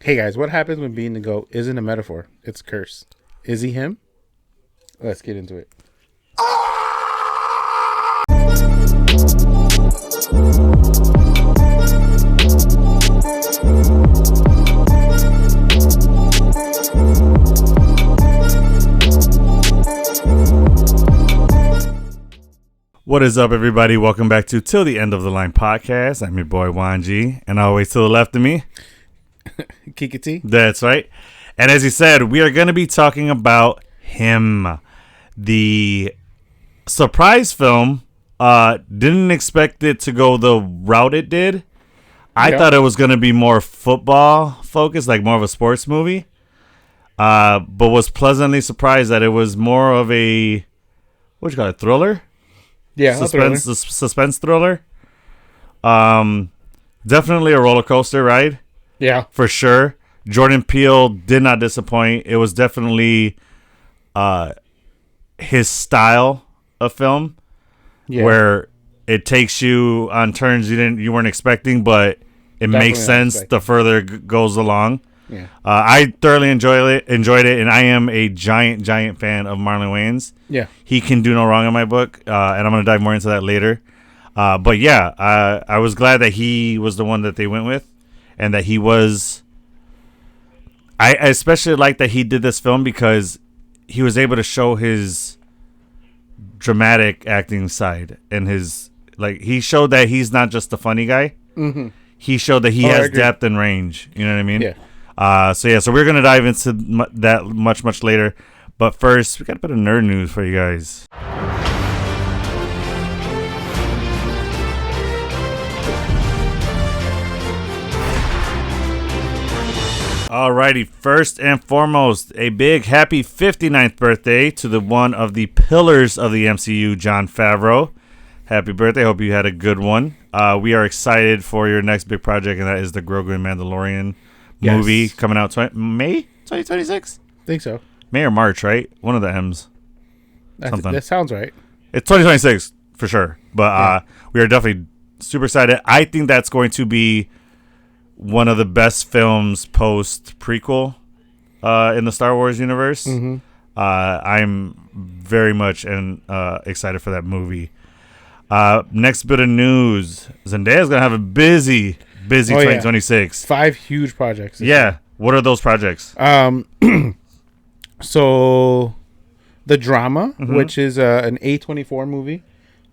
Hey guys, what happens when being the GOAT isn't a metaphor? It's a curse. Is he him? Let's get into it. What is up, everybody? Welcome back to Till the End of the Line podcast. I'm your boy Wanji, and always to the left of me, Kikiti. That's right. And as he said, we are going to be talking about him, the surprise film. Didn't expect it to go the route it did. I thought it was going to be more football focused, like more of a sports movie. But was pleasantly surprised that it was more of a, what you call it, thriller? Yeah, Suspense thriller. Definitely a roller coaster ride. Yeah, for sure. Jordan Peele did not disappoint. It was definitely his style of film, where it takes you on turns you weren't expecting, but it makes sense the further it goes along. Yeah, I thoroughly enjoyed it, and I am a giant fan of Marlon Wayans. Yeah, he can do no wrong in my book, and I'm going to dive more into that later. But yeah, I was glad that he was the one that they went with, and that he was. I especially like that he did this film because he was able to show his dramatic acting side, and he showed that he's not just a funny guy. Mm-hmm. He showed that he has depth and range. You know what I mean? Yeah. So we're gonna dive into that much later, but first we got a bit of nerd news for you guys. Alrighty, first and foremost, a big happy 59th birthday to the one of the pillars of the MCU, Jon Favreau. Happy birthday! Hope you had a good one. We are excited for your next big project, and that is the Grogu and Mandalorian movie coming out May 2026. Think so. May or March, right? One of the M's. That sounds right. It's 2026 for sure, but we are definitely super excited. I think that's going to be one of the best films post prequel in the Star Wars universe. Mm-hmm. I'm very much excited for that movie. Next bit of news: Zendaya's gonna have a busy 2026. 5 huge projects. Yeah. What are those projects? So the drama, which is an A24 movie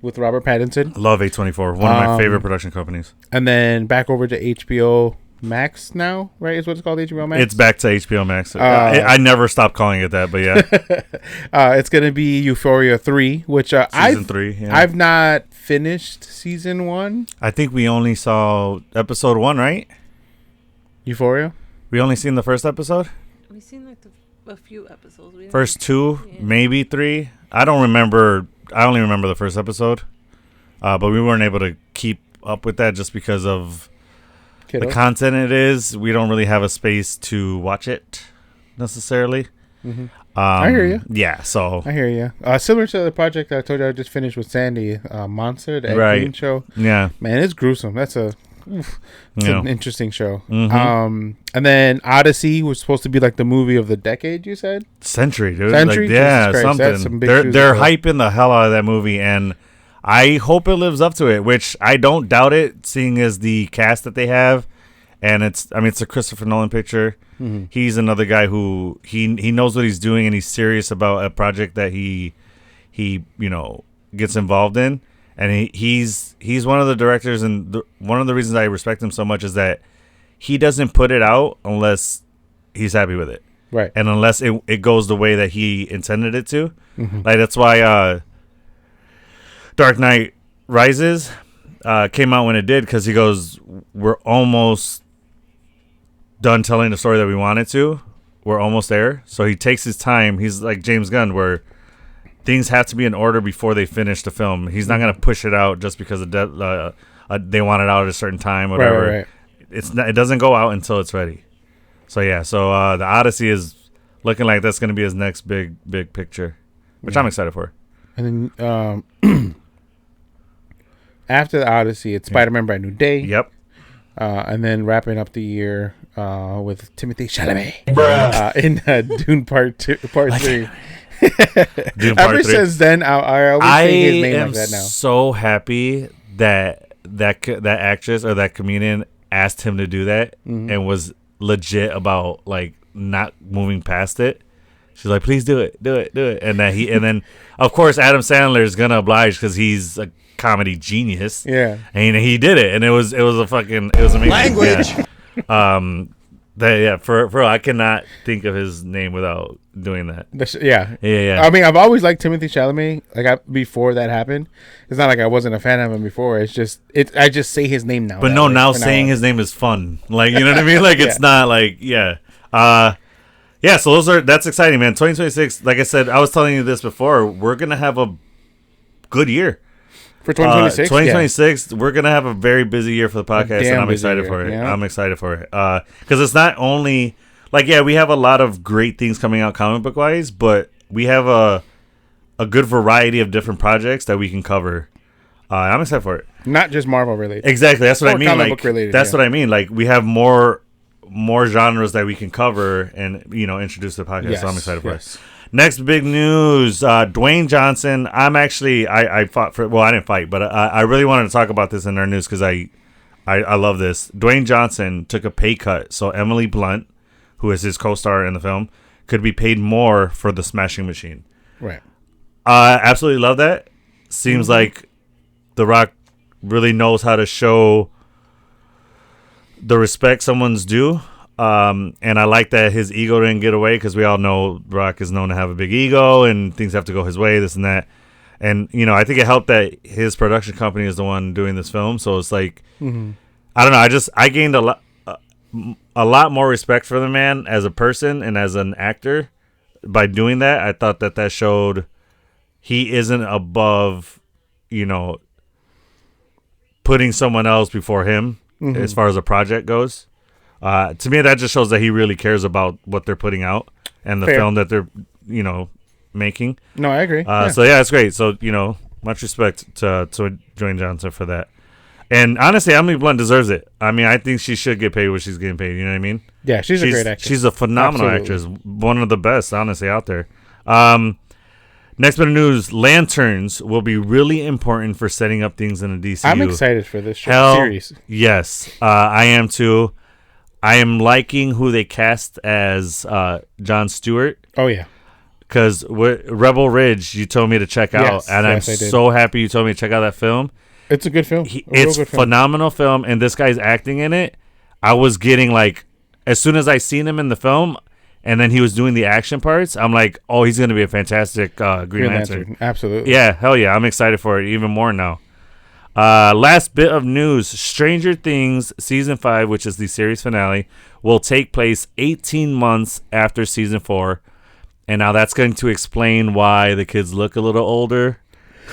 with Robert Pattinson. Love A24, one of my favorite production companies. And then back over to HBO Max now, right? Is what it's called, HBO Max? It's back to HBO Max. I never stopped calling it that, but yeah. It's going to be Euphoria 3, which Season 3, yeah. I've not finished Season 1. I think we only saw Episode 1, right? Euphoria? We only seen the first episode? We've seen like a few episodes. First 2, maybe 3. I only remember the first episode. But we weren't able to keep up with that just because of the content it is. We don't really have a space to watch it necessarily. Mm-hmm. I hear you. Yeah, so I hear you. Similar to the project I told you I just finished with Sandy, Monster, the Ed Gein show. Yeah, man, it's gruesome. It's an interesting show. Mm-hmm. And then Odyssey was supposed to be like the movie of the decade. You said century, dude. Century, like, yeah, something. They're hyping the hell out of that movie, and I hope it lives up to it, which I don't doubt it, seeing as the cast that they have. And it's a Christopher Nolan picture. Mm-hmm. He's another guy who he knows what he's doing, and he's serious about a project that he gets involved in. And he's one of the directors, and one of the reasons I respect him so much is that he doesn't put it out unless he's happy with it. Right. And unless it goes the way that he intended it to. Mm-hmm. Like, that's why Dark Knight Rises came out when it did, because he goes, we're almost done telling the story that we wanted to. We're almost there. So he takes his time. He's like James Gunn, where things have to be in order before they finish the film. He's not going to push it out just because they want it out at a certain time, whatever. Right. It doesn't go out until it's ready. So yeah, the Odyssey is looking like that's going to be his next big picture, which I'm excited for. And then after the Odyssey, it's Spider-Man Brand New Day. Yep. And then wrapping up the year, with Timothy Chalamet in Dune Part 3. Dune Ever since then, I always say his name like that now. So happy that actress or that comedian asked him to do that and was legit about like not moving past it. She's like, please do it, and then of course Adam Sandler is gonna oblige because he's a comedy genius. Yeah, and he did it, and it was amazing. Language. Yeah. For real, I cannot think of his name without doing that. Yeah. I mean, I've always liked Timothy Chalamet. Like before that happened, it's not like I wasn't a fan of him before. It's just I just say his name now. But no, now saying his name is fun. Like, you know what I mean? Like it's not like so that's exciting, man. 2026, like I said, I was telling you this before, we're going to have a good year. For 2026? 2026, we're going to have a very busy year for the podcast, and I'm excited for it. Yeah. I'm excited for it. Because it's not only, like, we have a lot of great things coming out comic book-wise, but we have a good variety of different projects that we can cover. I'm excited for it. Not just Marvel related. Exactly. That's what I mean. Comic book related. That's what I mean. Like, we have more genres that we can cover and introduce to the podcast. So I'm excited for it. Next big news: Dwayne Johnson. I fought for. Well, I didn't fight, but I really wanted to talk about this in our news because I love this. Dwayne Johnson took a pay cut, so Emily Blunt, who is his co-star in the film, could be paid more for the Smashing Machine. Right. Absolutely love that. Seems like The Rock really knows how to show the respect someone's due, and I like that his ego didn't get away because we all know Rock is known to have a big ego and things have to go his way, this and that. And I think it helped that his production company is the one doing this film, so it's like I don't know. I gained a lot more respect for the man as a person and as an actor by doing that. I thought that showed he isn't above putting someone else before him. As far as a project goes, to me that just shows that he really cares about what they're putting out and the film that they're making. No, I agree. So it's great. So much respect to Dwayne Johnson for that. And honestly, Emily Blunt deserves it. I mean, I think she should get paid what she's getting paid. You know what I mean? Yeah, she's a great actress. She's a phenomenal actress, one of the best, honestly, out there. Next bit of news: Lanterns will be really important for setting up things in the DCU. I'm excited for this series. Yes, I am too. I am liking who they cast as Jon Stewart. Oh yeah, because Rebel Ridge you told me to check out, and I'm so happy you told me to check out that film. It's a good film. It's a phenomenal film, and this guy's acting in it. I was getting like, as soon as I seen him in the film. And then he was doing the action parts. I'm like, oh, he's going to be a fantastic Green Lantern. Absolutely. Yeah, hell yeah. I'm excited for it even more now. Last bit of news. Stranger Things Season 5, which is the series finale, will take place 18 months after Season 4. And now that's going to explain why the kids look a little older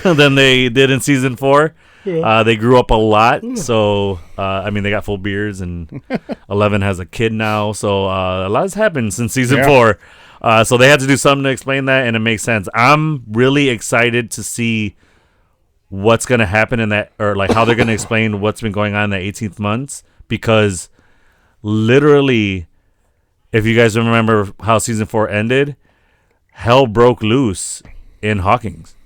than they did in Season 4. Yeah. They grew up a lot, so they got full beards, and 11 has a kid now, so a lot has happened since Season 4. So they had to do something to explain that, and it makes sense. I'm really excited to see what's going to happen in that, or like how they're going to explain what's been going on in the 18th months, because literally, if you guys remember how Season 4 ended, hell broke loose in Hawkins.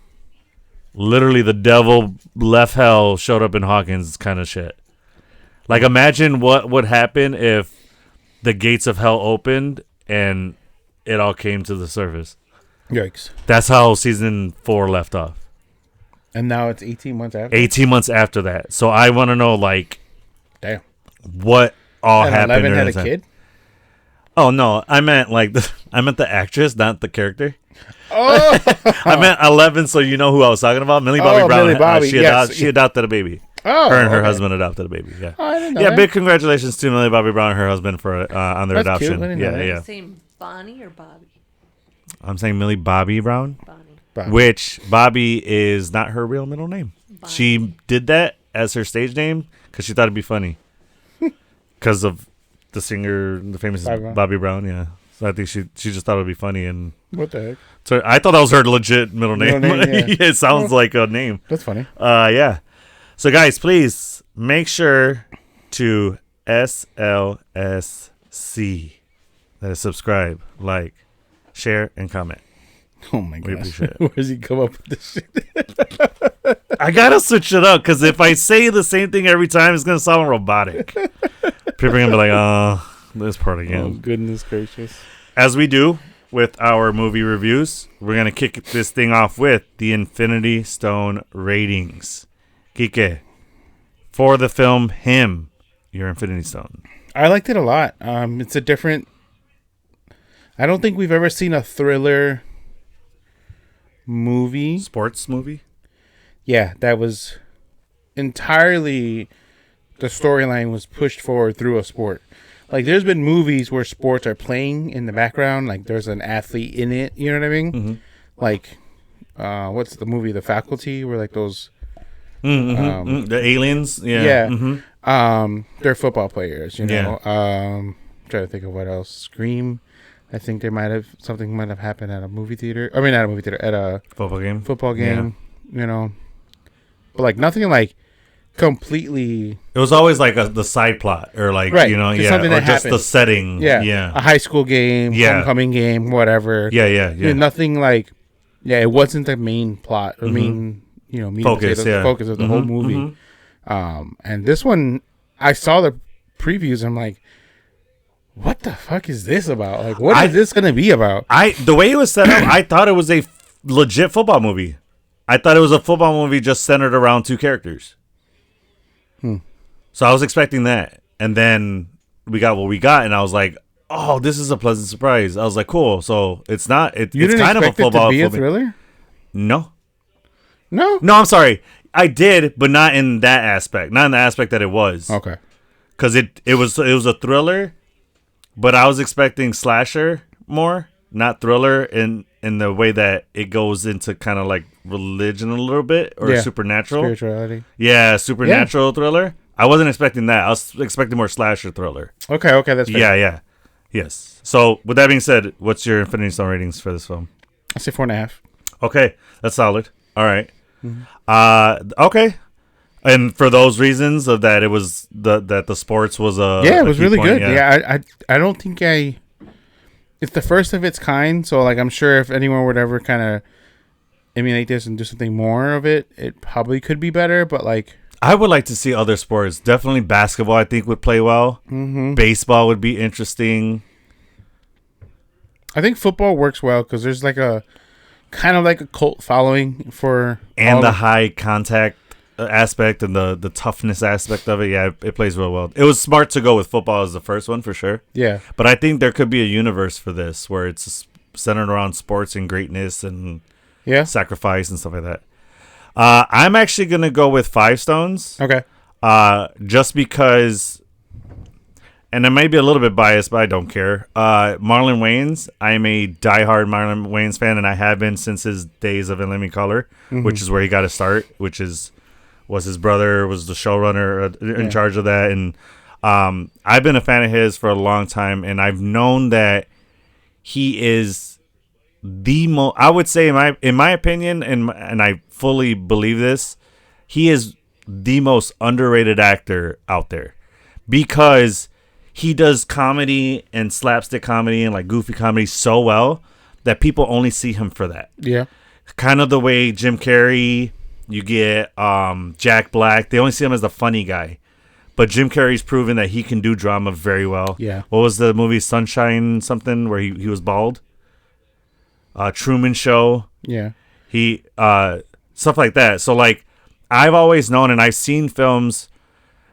Literally, the devil left hell, showed up in Hawkins kind of shit. Like, imagine what would happen if the gates of hell opened and it all came to the surface. Yikes. That's how Season 4 left off. And now it's 18 months after? 18 months after that. So I want to know, like, damn, what all happened. 11 had a kid? Oh, no. I meant the actress, not the character. Oh, I meant 11, so you know who I was talking about. Millie Bobby Brown. Millie Bobby. She adopted a baby. Oh, her and her husband adopted a baby. Yeah. Oh, I didn't know that. Big congratulations to Millie Bobby Brown and her husband for on their That's adoption. Cute. Yeah. Are you saying Bonnie or Bobby? I'm saying Millie Bobby Brown. Bonnie. Which Bobby is not her real middle name. Bonnie. She did that as her stage name because she thought it'd be funny because of the singer, the famous Bobby Brown. Yeah. So I think she just thought it would be funny. And what the heck? So I thought that was her legit middle name. It sounds like a name. That's funny. Yeah. So guys, please make sure to SLSC C. That is subscribe, like, share, and comment. Oh my god! We appreciate it. Where does he come up with this shit? I gotta switch it up because if I say the same thing every time, it's gonna sound robotic. People are gonna be like, "Oh, this part again." Oh goodness gracious! As we do with our movie reviews, we're gonna kick this thing off with the Infinity Stone ratings. Kike, for the film Him, your Infinity Stone. I liked it a lot. It's a different. I don't think we've ever seen a thriller movie. Sports movie? Yeah, that was entirely the storyline was pushed forward through a sport. Like, there's been movies where sports are playing in the background, like there's an athlete in it, you know what I mean? Mm-hmm. Like, what's the movie, The Faculty, where like those the aliens? Yeah. Yeah. Mm-hmm. They're football players, you know. Yeah. Trying to think of what else. Scream. I think something might have happened at a movie theater. I mean, not a movie theater, at a football game. You know. But like nothing like completely. It was always like the side plot, or like, right. you know, Just yeah, something or that just happened. the setting. Yeah. A high school game, homecoming game, whatever. Yeah. You know, nothing like. Yeah, it wasn't the main plot or main, you know, focus of the whole movie. And this one, I saw the previews. I'm like, what the fuck is this about? Like, what is this going to be about? The way it was set up, I thought it was a legit football movie. I thought it was a football movie just centered around two characters. So I was expecting that. And then we got what we got, and I was like, oh, this is a pleasant surprise. I was like, cool. So it's not. It's kind of a football movie. You didn't expect it to be a thriller? No. No, I'm sorry. I did, but not in that aspect. Not in the aspect that it was. Okay. Because it was a thriller, but I was expecting slasher more, not thriller in the way that it goes into kind of like religion a little bit, or supernatural. Spirituality. Yeah, supernatural thriller. I wasn't expecting that. I was expecting more slasher thriller. Okay, that's fair. Yeah. Yes. So with that being said, what's your Infinity Stone ratings for this film? I say 4.5. Okay, that's solid. All right. Okay. And for those reasons of that, it was that the sports was it was really point, good. Yeah, I don't think it's the first of its kind. So like, I'm sure if anyone would ever kind of emulate this and do something more of it, it probably could be better. But like, I would like to see other sports. Definitely basketball, I think, would play well. Baseball would be interesting. I think football works well because there's like a kind of like a cult following for the high contact aspect and the toughness aspect of it. Yeah, it plays real well. It was smart to go with football as the first one for sure. Yeah, but I think there could be a universe for this where it's centered around sports and greatness and sacrifice and stuff like that. I'm actually gonna go with 5 stones. Okay. Just because, and I may be a little bit biased, but I don't care. Marlon Wayans, I'm a diehard Marlon Wayans fan, and I have been since his days of In Living Color, which is where he got to start, was his brother, was the showrunner in charge of that. And I've been a fan of his for a long time, and I've known that he is the most, I would say in my opinion, and I fully believe this, he is the most underrated actor out there, because he does comedy and slapstick comedy and like goofy comedy so well that people only see him for that. Yeah. Kind of the way Jim Carrey, you get Jack Black, they only see him as the funny guy. But Jim Carrey's proven that he can do drama very well. Yeah. What was the movie, Sunshine something, where he was bald? Truman Show. Yeah. He stuff like that. So like, I've always known, and I've seen films.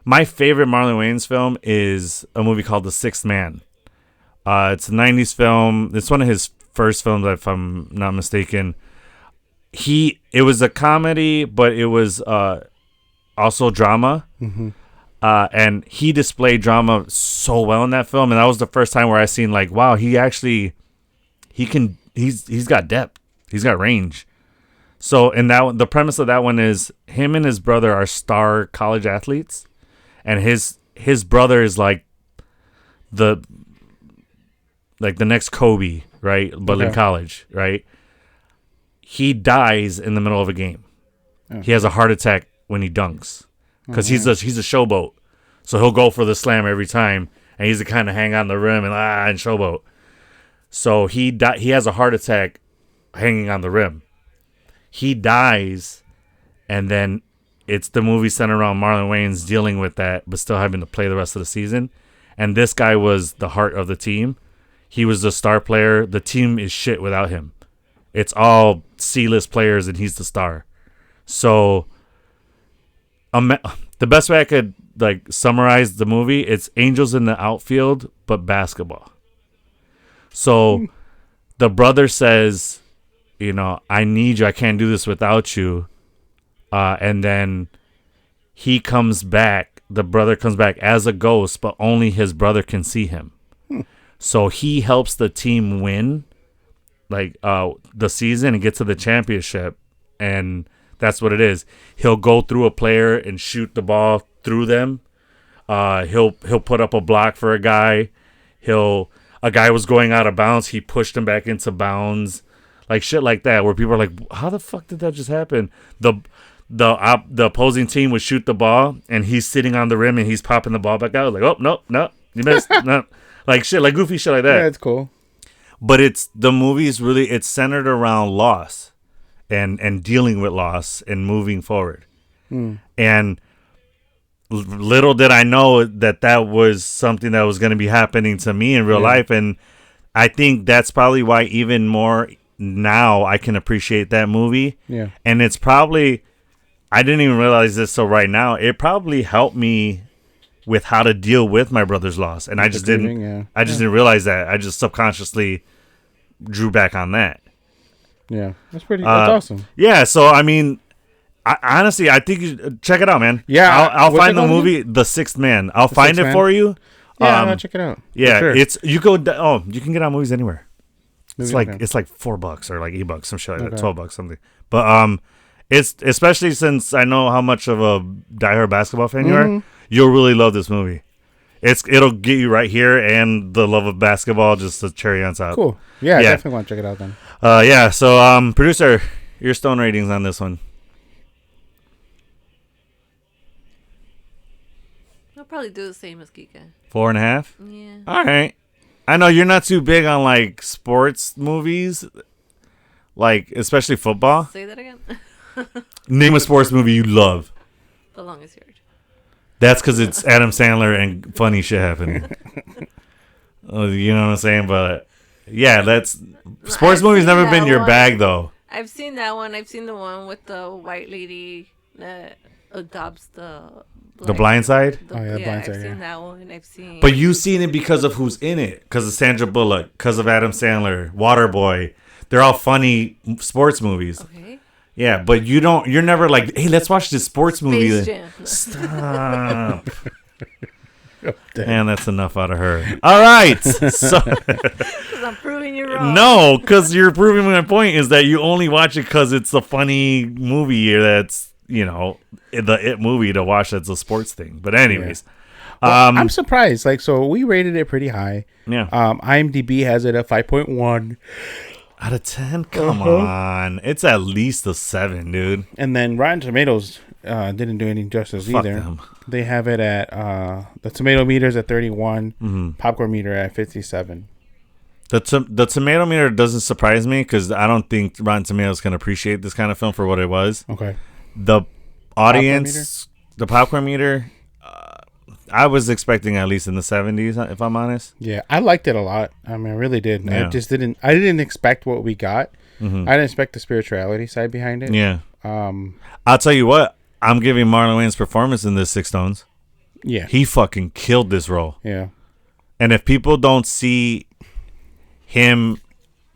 My favorite Marlon Wayans film is a movie called The Sixth Man. It's a 90s film. It's one of his first films, if I'm not mistaken. It was a comedy, but it was also drama. And he displayed drama so well in that film. And that was the first time where I seen like, wow, he's got depth. He's got range. So in that one, the premise of that one is him and his brother are star college athletes. And his brother is like the next Kobe, right? But in college, right? He dies in the middle of a game. Oh. He has a heart attack when he dunks because he's a showboat. So he'll go for the slam every time, and he's the kind of hang on the rim and showboat. So he has a heart attack hanging on the rim. He dies, and then it's the movie centered around Marlon Wayans dealing with that, but still having to play the rest of the season. And this guy was the heart of the team. He was the star player. The team is shit without him. It's all C-list players, and he's the star. So, the best way I could summarize the movie, it's angels in the outfield, but basketball. So, the brother says, I need you. I can't do this without you. And then he comes back. The brother comes back as a ghost, but only his brother can see him. So he helps the team win, the season and get to the championship. And that's what it is. He'll go through a player and shoot the ball through them. He'll put up a block for a guy. A guy was going out of bounds. He pushed him back into bounds. Shit like that, where people are like, how the fuck did that just happen? The opposing team would shoot the ball, and he's sitting on the rim, and he's popping the ball back out. Like, oh, no, you missed. No. Goofy shit like that. Yeah, it's cool. But the movie is really, it's centered around loss and dealing with loss and moving forward. And little did I know that was something that was going to be happening to me in real life. And I think that's probably why even more now I can appreciate that movie. Yeah. And it's probably, I didn't even realize this till right now, it probably helped me with how to deal with my brother's loss. And I just didn't realize that. I just subconsciously drew back on that. Yeah. That's awesome. Yeah. So, I mean, honestly, I think you should check it out, man. Yeah. I'll find the movie, The Sixth Man. I'll find it for you. Yeah, I'll check it out. Yeah. Sure. You can get on movies anywhere. It's like $4 or $8, some shit like that, $12, something. But it's especially since I know how much of a diehard basketball fan you are, you'll really love this movie. It'll get you right here, and the love of basketball just a cherry on top. Cool. Yeah, I definitely want to check it out then. Yeah. So, producer, your stone ratings on this one? I'll probably do the same as Kika. 4.5. Yeah. All right. I know you're not too big on sports movies, especially football. Say that again. Name a sports movie you love. The Longest Yard. That's because it's Adam Sandler and funny shit happening. You know what I'm saying? But yeah, sports movies never been your bag though. I've seen that one. I've seen the one with the white lady that adopts the Blind Side? Blind Side. I've seen that one. I've seen. But you've seen it because of who's in it. Because of Sandra Bullock. Because of Adam Sandler. Waterboy. They're all funny sports movies. Okay. Yeah, but you're never like, hey, let's watch this sports movie. Jam. Stop. And that's enough out of her. All right. So, because I'm proving you wrong. No, because you're proving my point is that you only watch it because it's a funny movie that's, the It movie to watch that's a sports thing. But anyways. Yeah. Well, I'm surprised. So we rated it pretty high. Yeah. IMDb has it at 5.1. Out of 10? Come on. It's at least a 7, dude. And then Rotten Tomatoes didn't do any justice either. Them. They have it at the tomato meter's at 31, popcorn meter at 57. The tomato meter doesn't surprise me because I don't think Rotten Tomatoes can appreciate this kind of film for what it was. Okay. The audience, the popcorn meter, I was expecting at least in the 70s, if I'm honest. Yeah, I liked it a lot. I mean, I really did. Yeah. I didn't expect what we got. I didn't expect the spirituality side behind it. Yeah. I'll tell you what, I'm giving Marlon Wayans' performance in this Six Stones. Yeah. He fucking killed this role. Yeah. And if people don't see him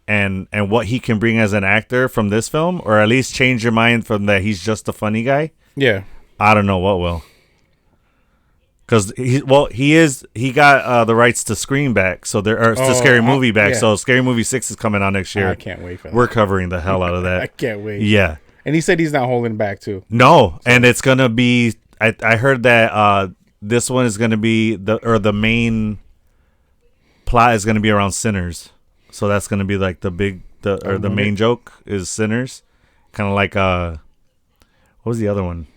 and what he can bring as an actor from this film, or at least change your mind from that he's just a funny guy. Yeah. I don't know what will. Because he got the rights to Scream back, to Scary Movie back. Yeah. So Scary Movie 6 is coming out next year. I can't wait for that. We're covering the hell out of that. I can't wait. Yeah. And he said he's not holding back too. No, and it's gonna be. I heard that this one is gonna be the main plot is gonna be around sinners. So that's gonna be like the main joke is sinners, kind of like what was the other one?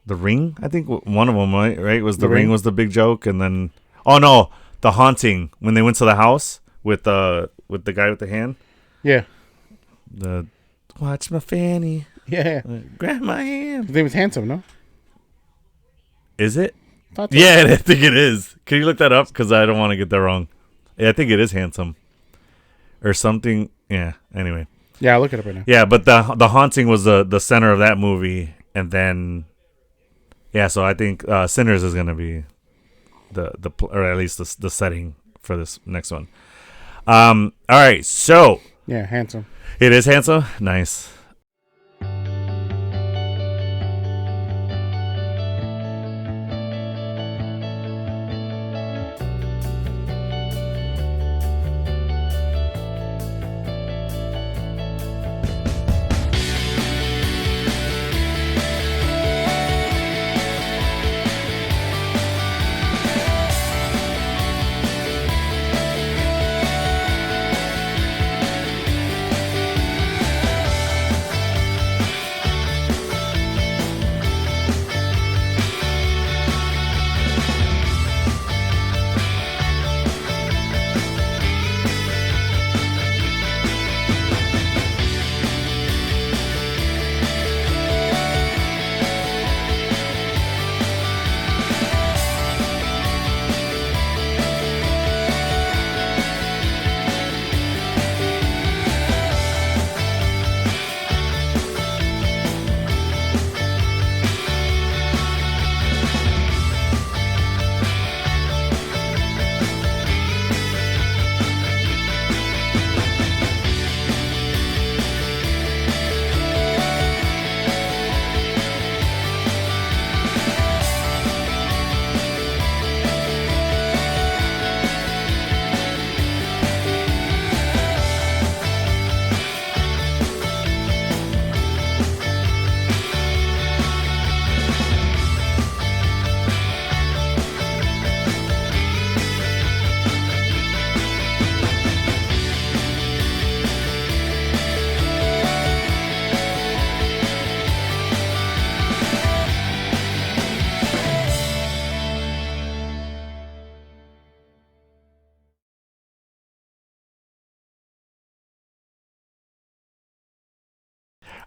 The Ring. I think one of them, right? Was The Ring was the big joke, and then The Haunting, when they went to the house with the guy with the hand. Yeah. The watch my fanny. Yeah. Grab my hand. His name was Handsome, no? Is it? Yeah, I think it is. Can you look that up? Because I don't want to get that wrong. Yeah, I think it is Handsome. Or something. Yeah, anyway. Yeah, I'll look it up right now. Yeah, but the Haunting was the center of that movie. And then, yeah, so I think Sinners is going to be or at least the setting for this next one. All right, so. Yeah, Handsome. It is Handsome? Nice.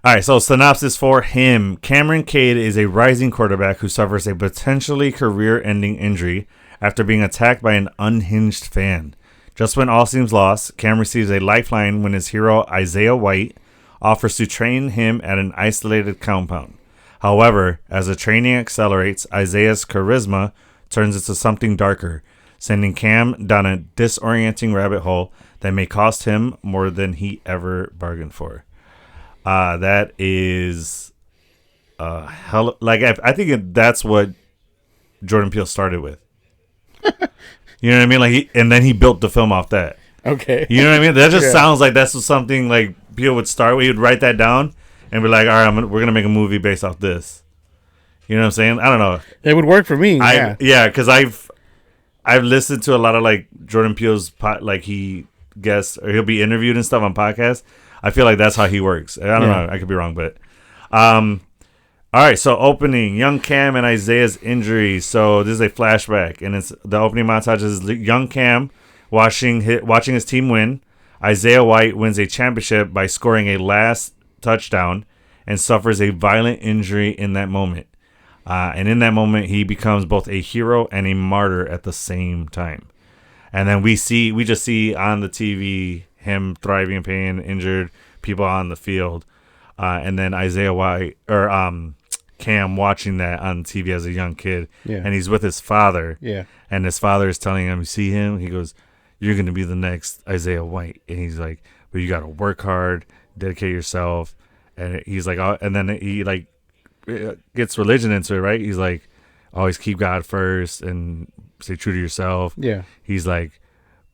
All right, so synopsis for him. Cameron Cade is a rising quarterback who suffers a potentially career-ending injury after being attacked by an unhinged fan. Just when all seems lost, Cam receives a lifeline when his hero, Isaiah White, offers to train him at an isolated compound. However, as the training accelerates, Isaiah's charisma turns into something darker, sending Cam down a disorienting rabbit hole that may cost him more than he ever bargained for. That is hell. Like I think that's what Jordan Peele started with. You know what I mean? Like then he built the film off that. Okay. You know what I mean? That just sounds like that's something like Peele would start with. He would write that down and be like, all right, we're gonna make a movie based off this. You know what I'm saying? I don't know. It would work for me. Because I've listened to a lot of like Jordan Peele's like he guests or he'll be interviewed and stuff on podcasts. I feel like that's how he works. I don't know. I could be wrong, but all right. So opening, young Cam and Isaiah's injury. So this is a flashback, and it's the opening montage is young Cam watching his team win. Isaiah White wins a championship by scoring a last touchdown and suffers a violent injury in that moment. And in that moment, he becomes both a hero and a martyr at the same time. And then we just see on the TV him thriving in pain, injured, people on the field, and then Isaiah White or Cam watching that on TV as a young kid, and he's with his father, and his father is telling him, "You see him?" He goes, "You're going to be the next Isaiah White," and he's like, "But you got to work hard, dedicate yourself," and he's like, oh, and then he like gets religion into it, right? He's like, always keep God first and stay true to yourself. Yeah, he's like,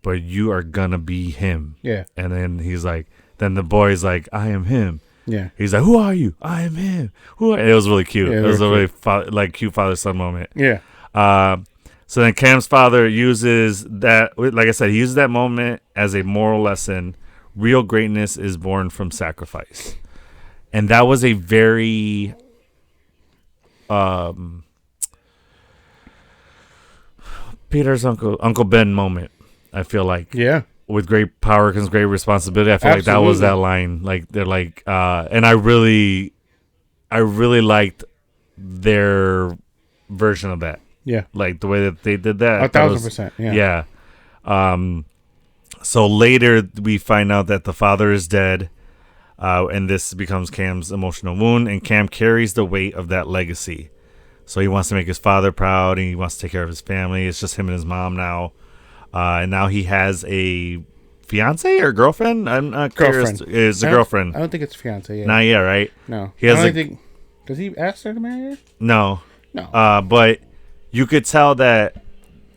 but you are gonna be him. Yeah. And then he's like, then the boy's like, I am him. Yeah. He's like, who are you? I am him. It was really cute. Yeah, it was a really cute father-son moment. Yeah. So then Cam's father uses that, like I said, he uses that moment as a moral lesson. Real greatness is born from sacrifice. And that was a very Peter's Uncle Ben moment. I feel like with great power comes great responsibility. I feel like that was that line. Like they're like, and I really liked their version of that. Yeah, like the way that they did that. 1,000%. Yeah. So later we find out that the father is dead, and this becomes Cam's emotional wound, and Cam carries the weight of that legacy. So he wants to make his father proud, and he wants to take care of his family. It's just him and his mom now. And now he has a fiance or girlfriend? I'm not curious. It's a girlfriend. I don't think it's fiance. Yeah. Not yet, right? No. He has does he ask her to marry her? No. No. But you could tell that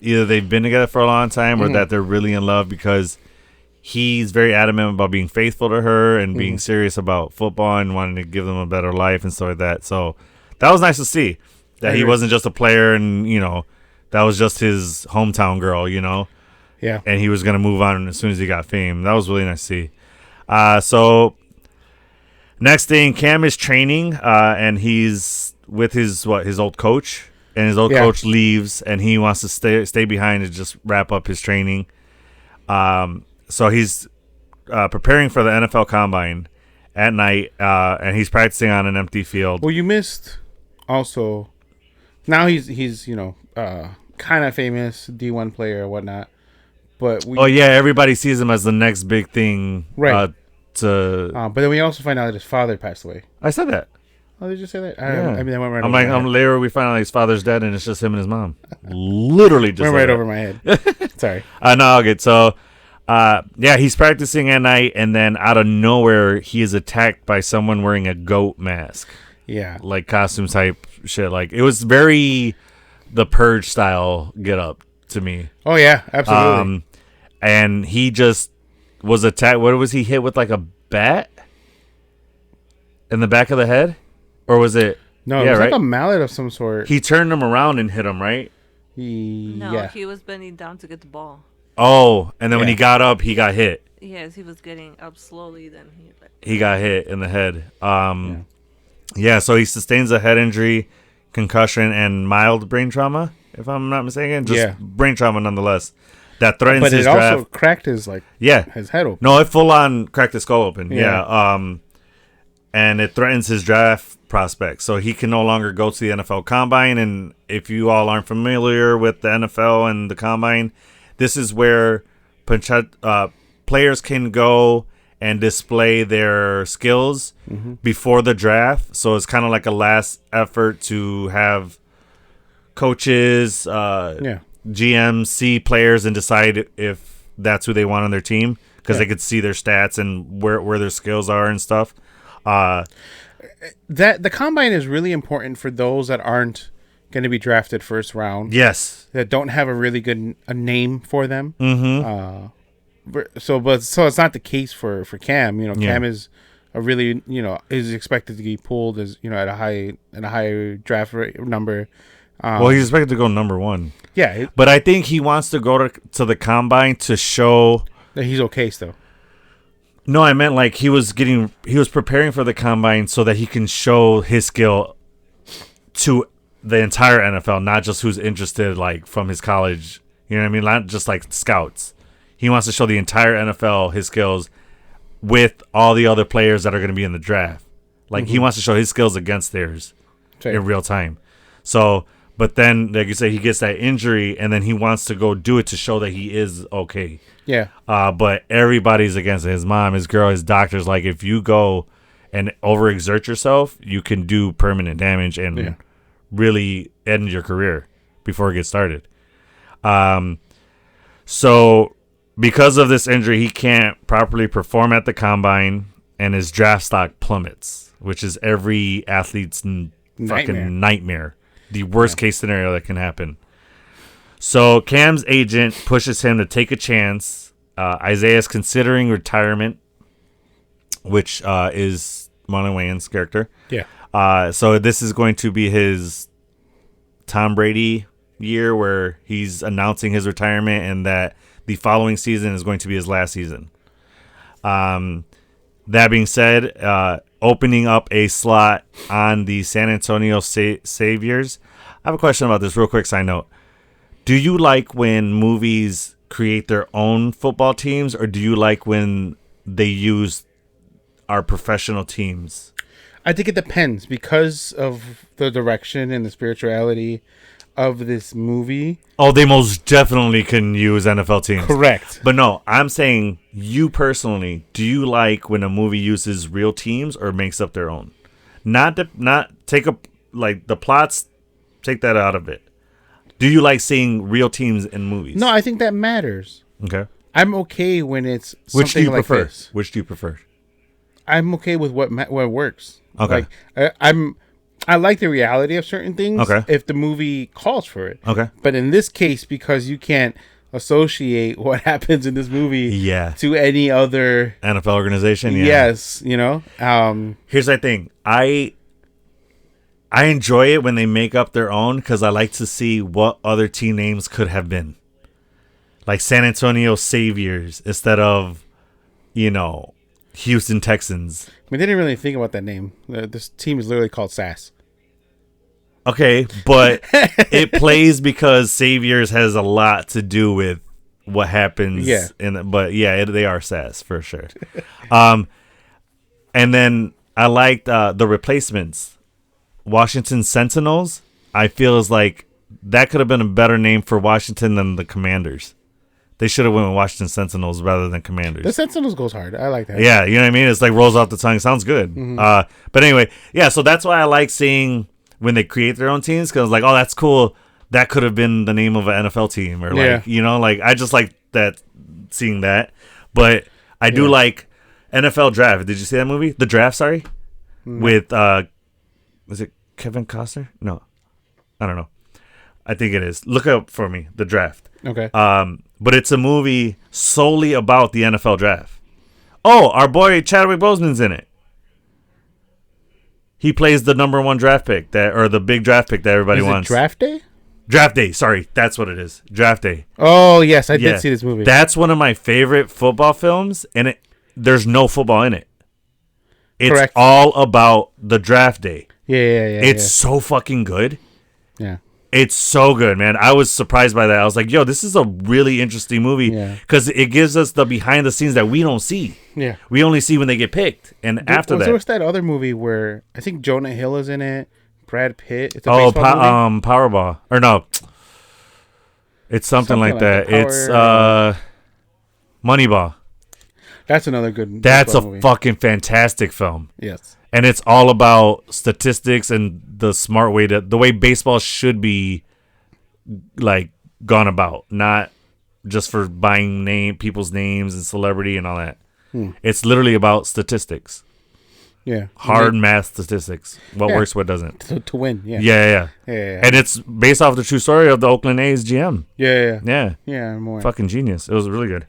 either they've been together for a long time or that they're really in love, because he's very adamant about being faithful to her and being serious about football and wanting to give them a better life and stuff like that. So that was nice to see that he wasn't just a player and, that was just his hometown girl, Yeah. And he was going to move on as soon as he got fame. That was really nice to see. So next thing, Cam is training, and he's with his old coach, and his old coach leaves, and he wants to stay behind and just wrap up his training. So he's preparing for the NFL Combine at night, and he's practicing on an empty field. Well, you missed also. Now he's kind of famous D1 player or whatnot. But everybody sees him as the next big thing, right? But then we also find out that his father passed away. I said that. Oh, did you say that? Yeah. I mean, that went right. Later we find out his father's dead, and it's just him and his mom. Literally, just went right over my head. Sorry. No, good. So, he's practicing at night, and then out of nowhere, he is attacked by someone wearing a goat mask. Yeah, like costume type shit. Like it was very the Purge style get up to me. Oh yeah, absolutely. And he just was attacked. What was he hit with, like a bat in the back of the head, or was it? No, it was like a mallet of some sort. He turned him around and hit him, right? No, he was bending down to get the ball. Oh, and then when he got up, he got hit. Yes, he was getting up slowly. Then he got hit in the head. So he sustains a head injury, concussion, and mild brain trauma, if I'm not mistaken. Just brain trauma nonetheless. That threatens his draft. But it also cracked his his head open. No, it full on cracked his skull open. And it threatens his draft prospects. So he can no longer go to the NFL Combine. And if you all aren't familiar with the NFL and the Combine, this is where players can go and display their skills before the draft. So it's kind of like a last effort to have coaches, GMs see players and decide if that's who they want on their team, because they could see their stats and where their skills are and stuff. That the Combine is really important for those that aren't going to be drafted first round. Yes, that don't have a really good name for them. So it's not the case for Cam. Cam is a really is expected to be pulled as at a high draft number. He's expected to go number one. Yeah, but I think he wants to go to the Combine to show that he's okay still. No, I meant like he was preparing for the Combine so that he can show his skill to the entire NFL, not just who's interested like from his college. You know what I mean? Not just like scouts. He wants to show the entire NFL his skills with all the other players that are going to be in the draft. Like he wants to show his skills against theirs in real time. So, but then, like you say, he gets that injury, and then he wants to go do it to show that he is okay. Yeah. But everybody's against it. His mom, his girl, his doctor's like, if you go and overexert yourself, you can do permanent damage and really end your career before it gets started. So because of this injury, he can't properly perform at the Combine, and his draft stock plummets, which is every athlete's fucking nightmare. The worst case scenario that can happen. So Cam's agent pushes him to take a chance. Isaiah's considering retirement, which is Marlon Wayans' character. Yeah. So this is going to be his Tom Brady year, where he's announcing his retirement, and that the following season is going to be his last season. That being said, opening up a slot on the San Antonio Saviors. I have a question about this real quick side note. Do you like when movies create their own football teams, or do you like when they use our professional teams? I think it depends because of the direction and the spirituality of this movie. Oh, they most definitely can use NFL teams. Correct. But no, I'm saying you personally, do you like when a movie uses real teams or makes up their own? Not take up like the plots, take that out of it. Do you like seeing real teams in movies? No, I think that matters. Okay. I'm okay when it's something Which do you like prefer? this. Which do you prefer? I'm okay with what works. Okay. Like I like the reality of certain things. Okay. If the movie calls for it. Okay. But in this case, because you can't associate what happens in this movie to any other NFL organization. Yeah. Yes, you know. Here's the thing. I enjoy it when they make up their own because I like to see what other team names could have been. Like San Antonio Saviors instead of, Houston Texans. I mean, they didn't really think about that name. This team is literally called SAS. Okay, but it plays because Saviors has a lot to do with what happens. Yeah. They are SAS for sure. And then I liked the replacements. Washington Sentinels, I feel is like that could have been a better name for Washington than the Commanders. They should have went with Washington Sentinels rather than Commanders. The Sentinels goes hard. I like that. Yeah, you know what I mean? It's like rolls off the tongue. Sounds good. Mm-hmm. But anyway, yeah, so that's why I like seeing when they create their own teams because like, oh, that's cool. That could have been the name of an NFL team or I just like that, seeing that. But I do like NFL Draft. Did you see that movie? The Draft, sorry? Mm-hmm. With, was it Kevin Costner? No. I don't know. I think it is. Look up for me, The Draft. Okay. But it's a movie solely about the NFL Draft. Oh, our boy Chadwick Boseman's in it. He plays the number one draft pick the big draft pick that everybody wants. Draft Day? Draft Day. Sorry, that's what it is. Draft Day. Oh yes, I did see this movie. That's one of my favorite football films, and there's no football in it. It's Correct. all about the draft day. Yeah. It's so fucking good. Yeah. It's so good, man. I was surprised by that. I was like, yo, this is a really interesting movie because it gives us the behind the scenes that we don't see. Yeah. We only see when they get picked. And after that. There was that other movie where I think Jonah Hill is in it, Brad Pitt. It's a baseball movie. Powerball. Or no. It's something like that. It's Moneyball. That's another good That's a movie. Fucking fantastic film. Yes. And it's all about statistics and the smart way the way baseball should be like gone about, not just for buying people's names and celebrity and all that. It's literally about statistics. Yeah. Hard math statistics. What works, what doesn't. To win, Yeah. And it's based off the true story of the Oakland A's GM. Yeah. More. Fucking genius. It was really good.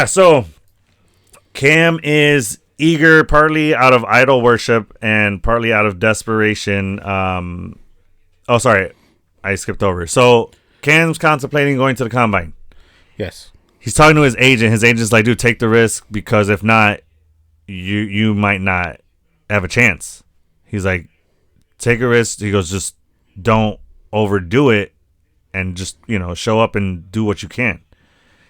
So Cam is eager, partly out of idol worship and partly out of desperation. Sorry, I skipped over. So Cam's contemplating going to the combine. Yes. He's talking to his agent. His agent's like, dude, take the risk because if not, you might not have a chance. He's like, take a risk. He goes, just don't overdo it and just, show up and do what you can.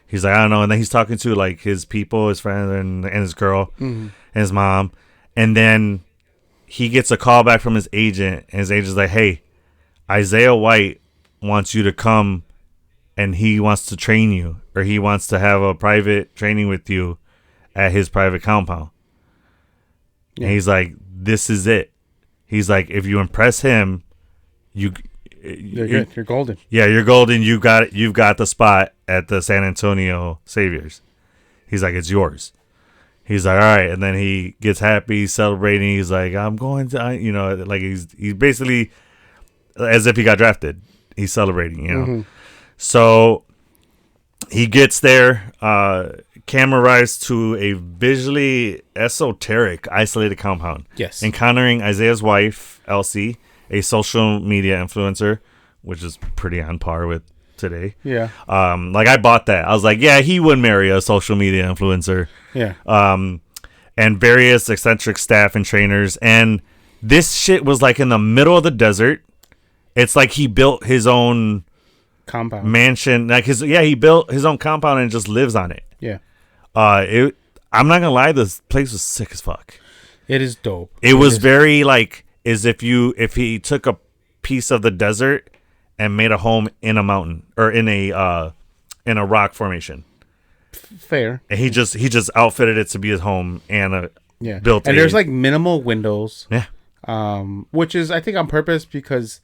He's like, I don't know. And then he's talking to like his people, his friends and his girl and his mom. And then he gets a call back from his agent. And his agent's like, hey, Isaiah White wants you to come and he wants to train you, or he wants to have a private training with you at his private compound. Yeah. And he's like, this is it. He's like, if you impress him, you're good. You're golden. Yeah, you're golden. You've got the spot at the San Antonio Saviors. He's like, it's yours. He's like, all right. And then he gets happy, celebrating. He's like, I'm going to, like he's basically as if he got drafted. He's celebrating, Mm-hmm. So he gets there. Cam arrives to a visually esoteric, isolated compound. Yes. Encountering Isaiah's wife, Elsie, a social media influencer, which is pretty on par with today. Yeah. Like I bought that. I was like, yeah, he would marry a social media influencer. Yeah. and various eccentric staff and trainers. And this shit was like in the middle of the desert. It's like he built his own compound mansion. Like he built his own compound and just lives on it. Yeah. I'm not gonna lie, this place was sick as fuck. It is dope. It was very like as if he took a piece of the desert and made a home in a mountain or in a rock formation. Fair. And he just outfitted it to be his home and built. And there's like minimal windows. Yeah. Which is I think on purpose because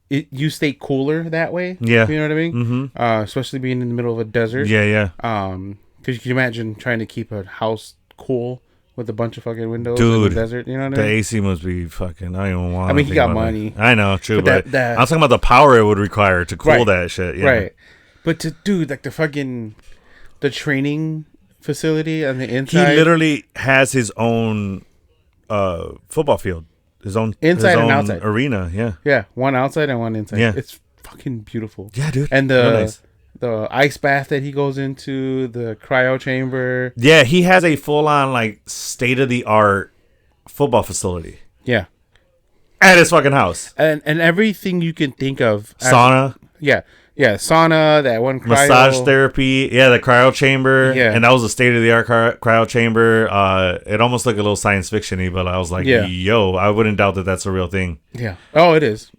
you stay cooler that way. Yeah. You know what I mean? Mm-hmm. Especially being in the middle of a desert. Yeah. Because you can imagine trying to keep a house cool with a bunch of fucking windows in the desert. You know what I mean? The AC must be fucking. I don't even want. I mean, he got money. That. I know, true, but that, I'm talking about the power it would require to cool that shit. Yeah. Right. But like the training facility on the inside. He literally has his own football field. His own inside and outside arena. Yeah. Yeah. One outside and one inside. Yeah. It's fucking beautiful. Yeah, dude. And the ice bath that he goes into, the cryo chamber. Yeah, he has a full-on, like, state-of-the-art football facility. Yeah. At his fucking house. And everything you can think of. Sauna. Yeah. Sauna, that one cryo. Massage therapy. Yeah, the cryo chamber. Yeah. And that was a state-of-the-art cryo chamber. It almost looked a little science fiction-y, but I was like, yo, I wouldn't doubt that that's a real thing. Yeah. Oh, it is.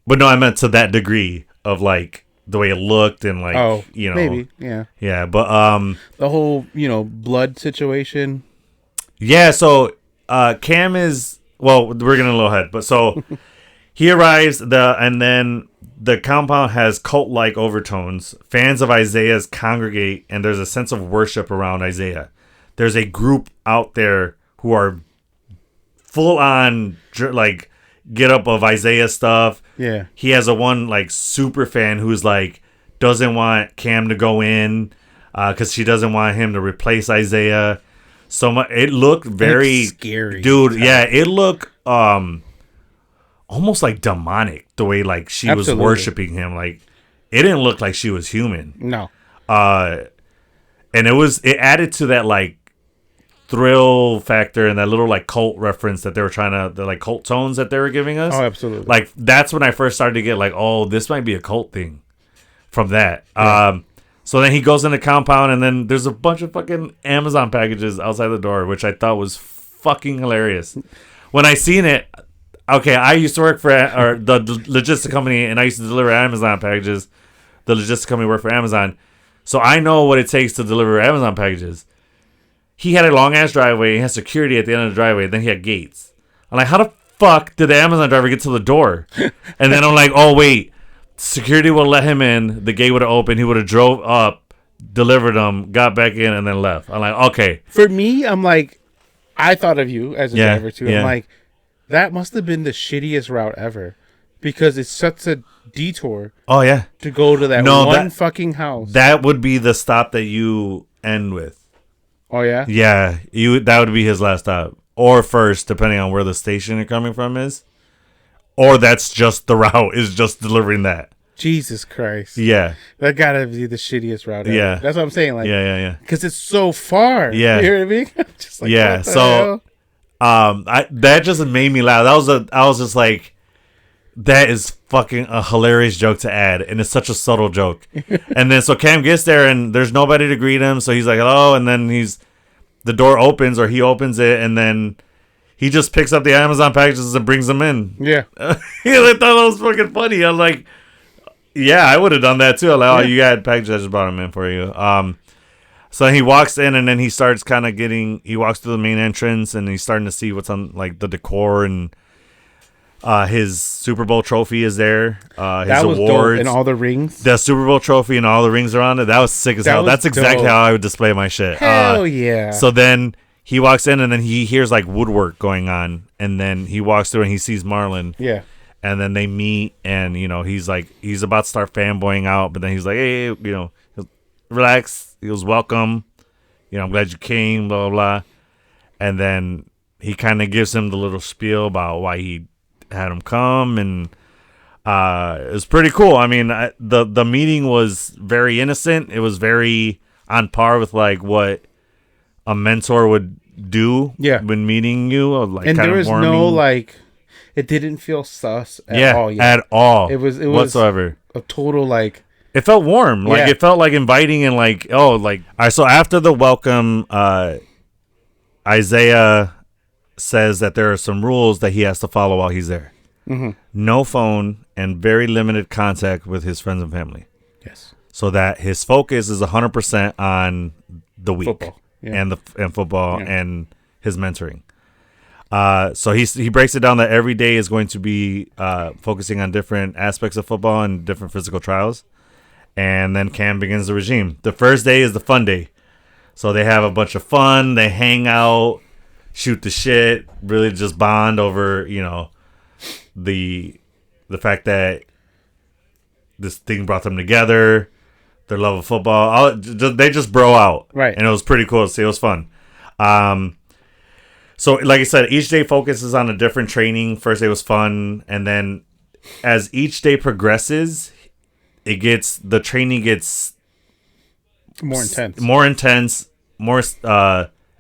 But no, I meant to that degree of, like, the way it looked and like maybe but the whole blood situation. So Cam is we're getting a little ahead, but so he arrives and then the compound has cult-like overtones. Fans of Isaiah's congregate and there's a sense of worship around Isaiah. There's a group out there who are full on like get up of Isaiah stuff. Yeah. He has a one like super fan who's like doesn't want Cam to go in because she doesn't want him to replace Isaiah. So much it looked very scary. Dude, yeah, it looked almost like demonic the way like she was worshiping him. Like it didn't look like she was human. No. And it added to that like thrill factor and that little like cult reference that they were the like cult tones that they were giving us. Oh, absolutely. Like that's when I first started to get like, oh, this might be a cult thing from that. Yeah. So then he goes in the compound and then there's a bunch of fucking Amazon packages outside the door, which I thought was fucking hilarious. When I seen it, okay, I used to work for the logistics company and I used to deliver Amazon packages. The logistics company worked for Amazon. So I know what it takes to deliver Amazon packages. He had a long-ass driveway. He had security at the end of the driveway. Then he had gates. I'm like, how the fuck did the Amazon driver get to the door? And then I'm like, oh, wait. Security would let him in. The gate would have opened. He would have drove up, delivered them, got back in, and then left. I'm like, okay. For me, I'm like, I thought of you as a driver, too. Yeah. I'm like, that must have been the shittiest route ever. Because it's such a detour. Oh, yeah. To go to that fucking house. That would be the stop that you end with. Oh, yeah? Yeah, that would be his last stop. Or first, depending on where the station you're coming from is. Or that's just the route, is just delivering that. Jesus Christ. Yeah. That gotta be the shittiest route ever. Yeah. That's what I'm saying. Like, yeah. Because it's so far. Yeah. You hear what I mean? Just like, yeah, so that just made me laugh. I was just like, that is fucking a hilarious joke to add, and it's such a subtle joke. And then so Cam gets there, and there's nobody to greet him, so he's like, hello, and then the door opens, or he opens it, and then he just picks up the Amazon packages and brings them in. Yeah. I thought that was fucking funny. I'm like, yeah, I would have done that too. I'm like, oh, you got packages, I just brought them in for you. So he walks in, and then he starts kind of he walks through the main entrance, and he's starting to see what's on, like, the decor, and his Super Bowl trophy is there. His that was awards. Dope. And all the rings. The Super Bowl trophy and all the rings around it. That was sick as hell. That's exactly how I would display my shit. Hell yeah. So then he walks in, and then he hears, like, woodwork going on, and then he walks through, and he sees Marlon. Yeah. And then they meet, and, he's like, he's about to start fanboying out, but then he's like, hey, relax. He goes, welcome. I'm glad you came, blah, blah, blah. And then he kind of gives him the little spiel about why he had him come, and it was pretty cool. I mean, the meeting was very innocent. It was very on par with, like, what a mentor would do when meeting you. Like, and kind there was of warming. no like, it didn't feel sus at all. Yeah, at all. It was whatsoever. A total like. It felt warm. Like it felt like inviting and like all right. So after the welcome, Isaiah says that there are some rules that he has to follow while he's there. Mm-hmm. No phone and very limited contact with his friends and family. Yes. So that his focus is 100% on the week football. and football and his mentoring. So he breaks it down that every day is going to be focusing on different aspects of football and different physical trials. And then Cam begins the regime. The first day is the fun day. So they have a bunch of fun. They hang out, shoot the shit, really just bond over, the fact that this thing brought them together, their love of football. They just bro out. Right. And it was pretty cool to see. It was fun. So like I said, each day focuses on a different training. First day was fun. And then as each day progresses, the training gets more intense, more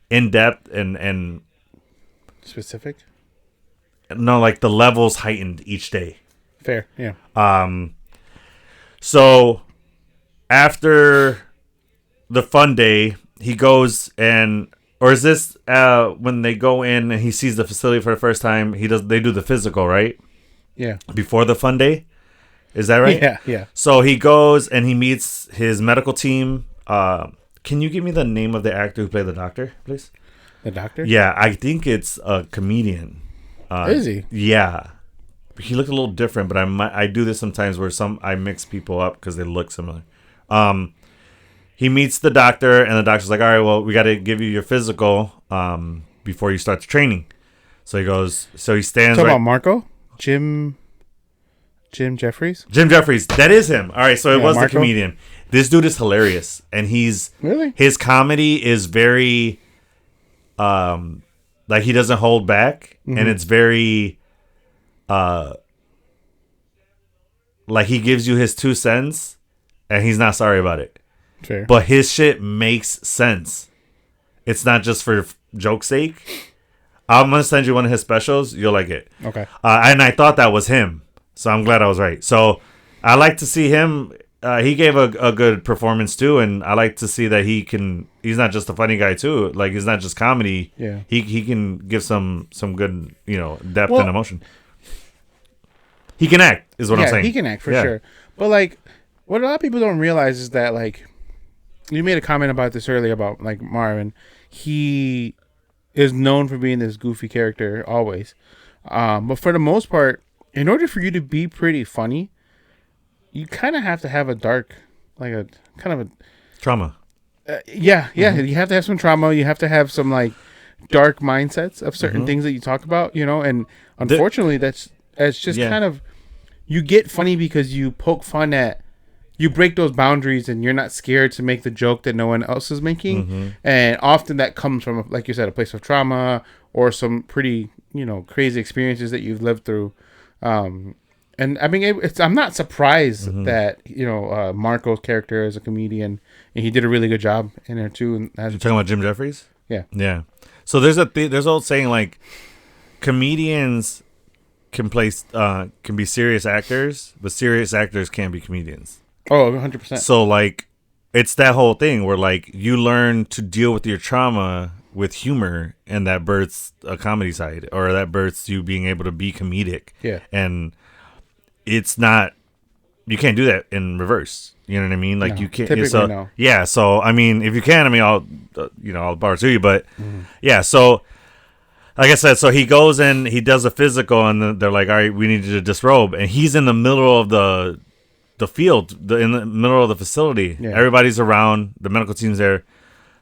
in depth and specific. No, like the levels heightened each day. Fair, yeah. So after the fun day, he goes or is this when they go in and he sees the facility for the first time? They do the physical, right? Yeah. Before the fun day. Is that right? Yeah. So he goes and he meets his medical team. Can you give me the name of the actor who played the doctor, please? The doctor? Yeah, I think it's a comedian. Is he? Yeah. He looked a little different, but I do this sometimes where I mix people up because they look similar. He meets the doctor, and the doctor's like, all right, well, we got to give you your physical before you start the training. So he stands Talk about Marco? Jim Jeffries? Jim Jeffries. That is him. All right, so it was Marco? the comedian. This dude is hilarious, and really, his comedy is very like he doesn't hold back, and it's very like he gives you his 2 cents and he's not sorry about it. Fair. But his shit makes sense. It's not just for joke's sake. I'm gonna send you one of his specials. You'll like it. Okay. And I thought that was him, so I'm glad I was right. So I like to see him. He gave a good performance too, and I like to see that he's not just a funny guy too. Like, he's not just comedy. Yeah. He can give some good, depth and emotion. He can act, is what I'm saying. He can act for sure. But like, what a lot of people don't realize is that, like, you made a comment about this earlier about like Marvin. He is known for being this goofy character always, but for the most part, in order for you to be pretty funny, you kind of have to have a dark, like a kind of a trauma. You have to have some trauma. You have to have some like dark mindsets of certain things that you talk about, and unfortunately it's just kind of, you get funny because you poke fun at, you break those boundaries and you're not scared to make the joke that no one else is making. And often that comes from, like you said, a place of trauma or some pretty, crazy experiences that you've lived through. And I mean, I'm not surprised that, Marco's character is a comedian, and he did a really good job in there too. And you're talking about Jim Jeffries? Yeah. Yeah. So there's an old saying, like, comedians can be serious actors, but serious actors can't be comedians. Oh, 100%. So, like, it's that whole thing where, like, you learn to deal with your trauma with humor, and that births a comedy side, or that births you being able to be comedic. Yeah. And it's not, you can't do that in reverse. You know what I mean? Like, you can't. Typically, no. Yeah. So, I mean, if you can, I mean, I'll bar to you. But, yeah. So, like I said, so he goes and he does a physical, and they're like, all right, we need you to disrobe. And he's in the middle of the field, in the middle of the facility. Yeah. Everybody's around. The medical team's there.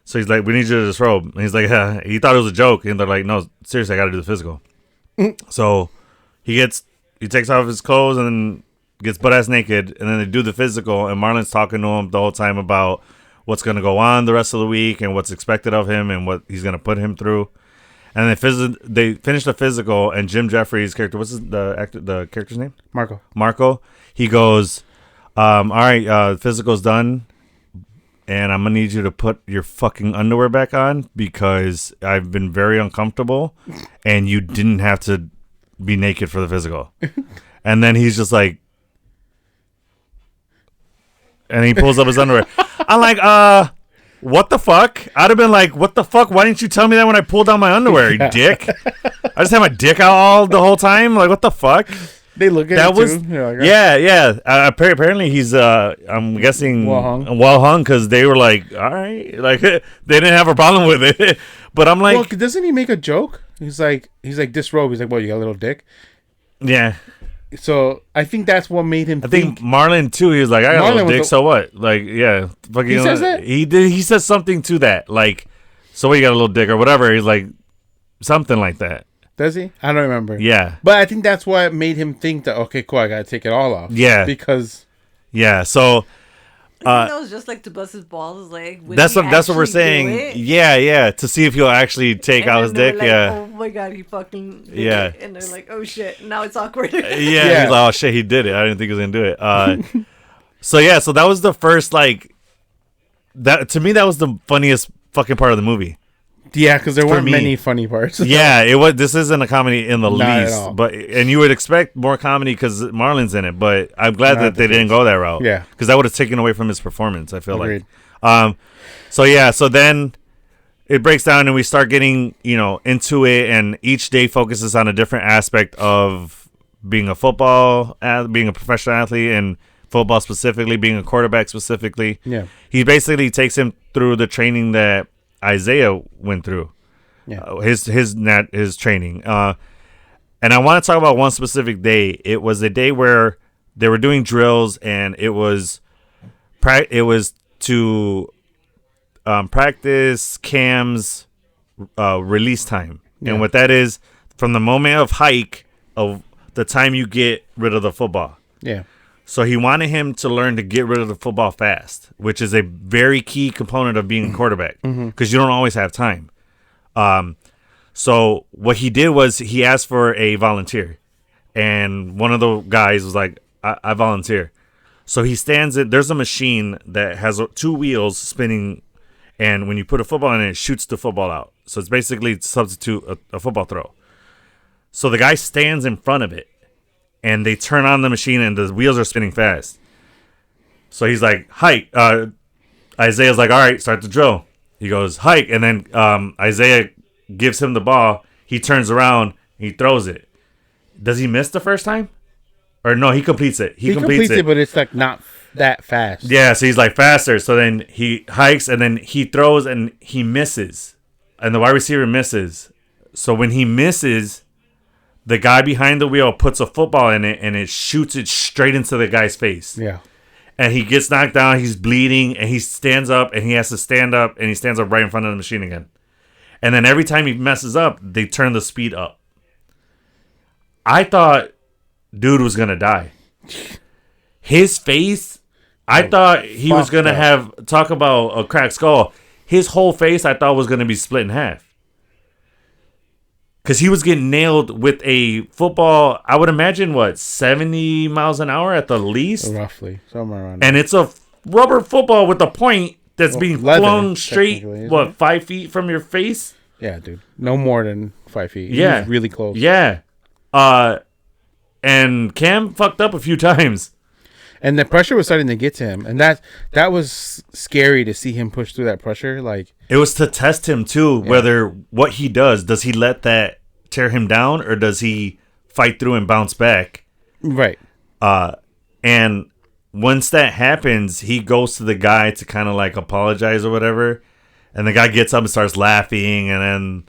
So he's like, we need you to disrobe. And he's like, he thought it was a joke. And they're like, no, seriously, I got to do the physical. So he takes off his clothes and then gets butt-ass naked. And then they do the physical. And Marlon's talking to him the whole time about what's going to go on the rest of the week and what's expected of him and what he's going to put him through. And they finish the physical. And Jim Jeffries' character, what's the character's name? Marco. He goes, all right, the physical's done. and I'm going to need you to put your fucking underwear back on because I've been very uncomfortable and you didn't have to be naked for the physical. And then he's just like, and he pulls up his underwear. I'm like, what the fuck? I'd have been like, what the fuck? Why didn't you tell me that when I pulled down my underwear, you dick? I just had my dick out all the whole time. Like, what the fuck? They look at that it was, too. Like, yeah. Apparently, he's, I'm guessing, well hung because they were like, all right. Like, they didn't have a problem with it. But I'm like. Well, doesn't he make a joke? He's like, disrobe. He's like, well, you got a little dick? Yeah. So I think that's what made him think. Marlon, too, he was like, I got a little dick, so what? Like, yeah. Fucking, he says that? He says something to that. Like, so what, you got a little dick or whatever. He's like, something like that. Does he? I don't remember. Yeah. But I think that's what made him think that, okay, cool, I got to take it all off. Yeah. Because. Yeah, so. I think that was just like to bust his balls. Like, that's what we're saying. Yeah. To see if he'll actually take out his dick. Like, yeah. Oh my god, he fucking did yeah. it. And they're like, oh shit, now it's awkward. Yeah. He's like, oh shit, he did it. I didn't think he was going to do it. So that was the first, like, that to me, that was the funniest fucking part of the movie. Yeah, because there weren't many funny parts. Yeah, it was. This isn't a comedy in the least, and you would expect more comedy because Marlon's in it. But I'm glad that they didn't go that route. Yeah, because that would have taken away from his performance. I feel like. So then it breaks down, and we start getting into it, and each day focuses on a different aspect of being a professional athlete, and football specifically, being a quarterback specifically. Yeah, he basically takes him through the training that Isaiah went through, his training, and I want to talk about one specific day. It was a day where they were doing drills, and it was to practice Cam's release time, and what that is from the moment of hike of the time you get rid of the football. Yeah. So he wanted him to learn to get rid of the football fast, which is a very key component of being a quarterback because you don't always have time. So what he did was he asked for a volunteer, and one of the guys was like, I volunteer. So he stands it. There's a machine that has 2 wheels spinning, and when you put a football in it shoots the football out. So it's basically substitute a football throw. So the guy stands in front of it, and they turn on the machine, and the wheels are spinning fast. So he's like, hike. Isaiah's like, all right, start the drill. He goes, hike. And then Isaiah gives him the ball. He turns around. He throws it. Does he miss the first time? Or no, he completes it. He completes it, but it's like not that fast. Yeah, so he's like faster. So then he hikes, and then he throws, and he misses. And the wide receiver misses. So when he misses, the guy behind the wheel puts a football in it, and it shoots it straight into the guy's face. Yeah. And he gets knocked down. He's bleeding, and he stands up, and he has to stand up, and he stands up right in front of the machine again. And then every time he messes up, they turn the speed up. I thought dude was going to die. His face, I thought he was going to talk about a cracked skull. His whole face, I thought was going to be split in half. Because he was getting nailed with a football, I would imagine, 70 miles an hour at the least? Roughly, somewhere around there. And it's a rubber football with a point that's being flung straight, 5 feet from your face? Yeah, dude. No more than 5 feet. Yeah. He was really close. Yeah. And Cam fucked up a few times. And the pressure was starting to get to him. And that was scary to see him push through that pressure. Like, it was to test him, too, whether what he does he let that tear him down, or does he fight through and bounce back? Right. And once that happens, he goes to the guy to kind of like apologize or whatever. And the guy gets up and starts laughing, and then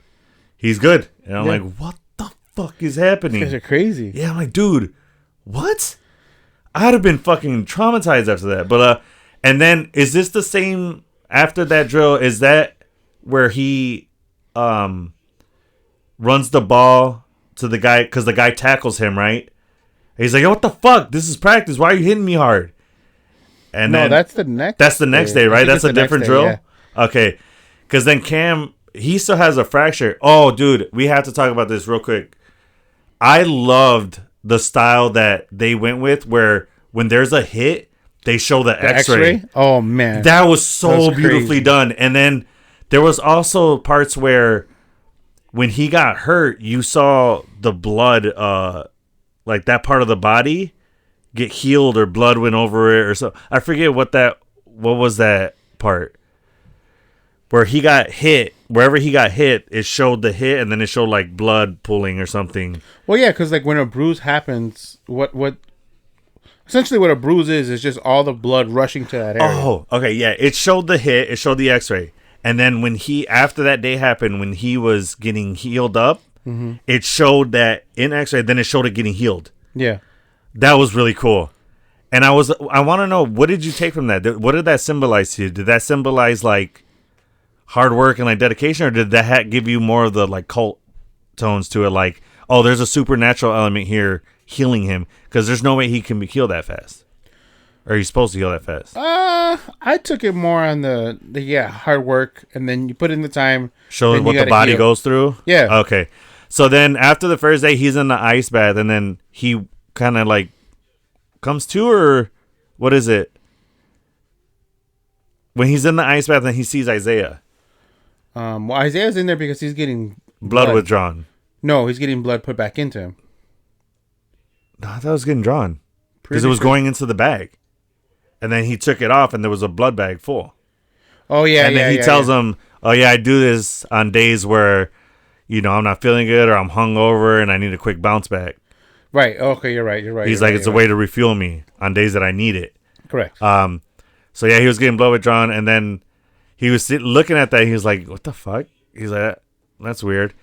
he's good. And I'm like, what the fuck is happening? These guys are crazy. Yeah, I'm like, dude, what? I'd have been fucking traumatized after that. But and then is this the same after that drill? Is that where he runs the ball to the guy because the guy tackles him, right? And he's like, what the fuck? This is practice. Why are you hitting me hard? And no, that's the next. That's the next day, right? That's a different drill. Yeah. Okay, because then Cam, he still has a fracture. Oh, dude, we have to talk about this real quick. I loved the style that they went with, where when there's a hit, they show the X-ray. Oh man, that was so beautifully done. And then there was also parts where when he got hurt, you saw the blood, like that part of the body get healed, or blood went over it, or so. I forget what was that part where he got hit. Wherever he got hit, it showed the hit, and then it showed like blood pooling or something. Well, yeah, because like when a bruise happens, what essentially what a bruise is just all the blood rushing to that area. Oh, okay, yeah. It showed the hit. It showed the X-ray, and then when after that day happened, when he was getting healed up, it showed that in X-ray. Then it showed it getting healed. Yeah, that was really cool. And I want to know, what did you take from that? What did that symbolize to you? Did that symbolize like hard work and like dedication, or did that give you more of the like cult tones to it? Like, oh, there's a supernatural element here healing him, because there's no way he can be healed that fast. Or he's supposed to heal that fast. I took it more on the hard work, and then you put in the time. Showing what the body goes through? Yeah. Okay. So then after the first day, he's in the ice bath, and then he kind of like comes to, or what is it? When he's in the ice bath and he sees Isaiah. Well, Isaiah's in there because he's getting blood withdrawn. No, he's getting blood put back into him. No, I thought it was getting drawn because it was going into the bag, and then he took it off, and there was a blood bag full. Oh yeah, and then he tells him, "Oh yeah, I do this on days where, I'm not feeling good, or I'm hungover, and I need a quick bounce back." Right. Okay, you're right. He's like, it's a way to refuel me on days that I need it. Correct. So yeah, he was getting blood withdrawn, and then he was looking at that. He was like, "What the fuck?" He's like, "That's weird."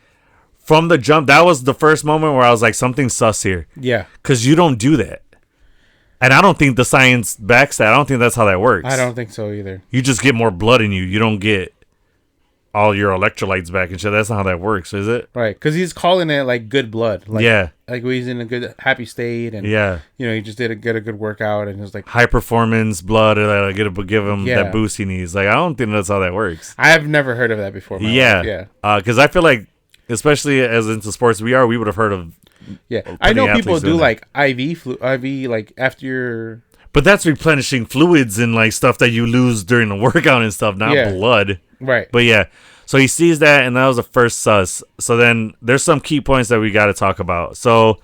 From the jump, that was the first moment where I was like, something's sus here. Yeah. Because you don't do that. And I don't think the science backs that. I don't think that's how that works. I don't think so either. You just get more blood in you. You don't get all your electrolytes back and shit. That's not how that works, is it? Right. Because he's calling it like good blood. Like, yeah. Like when he's in a good, happy state. And, he just get a good workout, and it's like high performance blood, or give him that boost he needs. Like, I don't think that's how that works. I've never heard of that before. Yeah. Because I feel like, especially as into sports we would have heard of. Yeah, I know people do like IV like after your. But that's replenishing fluids and like stuff that you lose during the workout and stuff, not blood. Right. But yeah, so he sees that, and that was the first sus. So then there's some key points that we got to talk about. So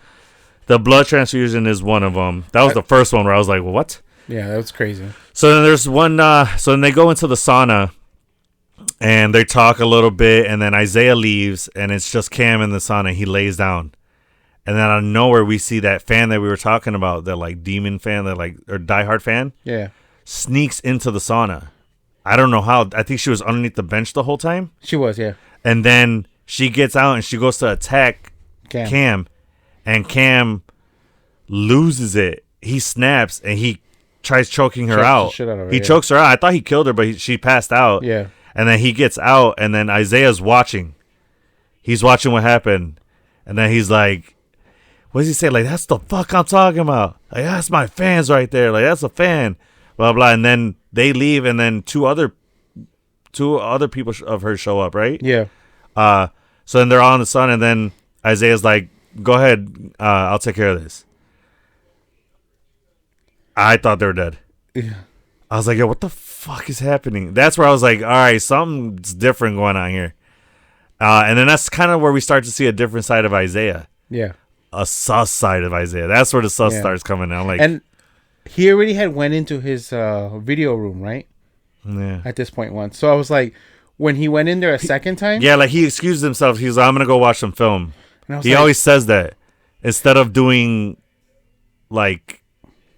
the blood transfusion is one of them. That was the first one where I was like, well, what? Yeah, that was crazy. So then there's one. So then they go into the sauna. And they talk a little bit, and then Isaiah leaves, and it's just Cam in the sauna. He lays down. And then out of nowhere, we see that fan that we were talking about, that like demon fan, or diehard fan. Yeah. Sneaks into the sauna. I don't know how. I think she was underneath the bench the whole time. She was, yeah. And then she gets out, and she goes to attack Cam. And Cam loses it. He snaps, and he tries choking her out. He chokes her out. I thought he killed her, but she passed out. Yeah. And then he gets out, and then Isaiah's watching. He's watching what happened. And then he's like, what does he say? Like, that's the fuck I'm talking about. Like, that's my fans right there. Like, that's a fan. Blah, blah. And then they leave, and then two other people of hers show up, right? Yeah. So then they're all in the sun, and then Isaiah's like, go ahead. I'll take care of this. I thought they were dead. Yeah. I was like, yo, what the fuck is happening? That's where I was like, all right, something's different going on here. And then that's kind of where we start to see a different side of Isaiah. Yeah. A sus side of Isaiah. That's where the sus starts coming out. Like, and he already had went into his video room, right? Yeah. At this point once. So I was like, when he went in there a second time. Yeah, like he excused himself. He was like, I'm going to go watch some film. He always says that. Instead of doing, like,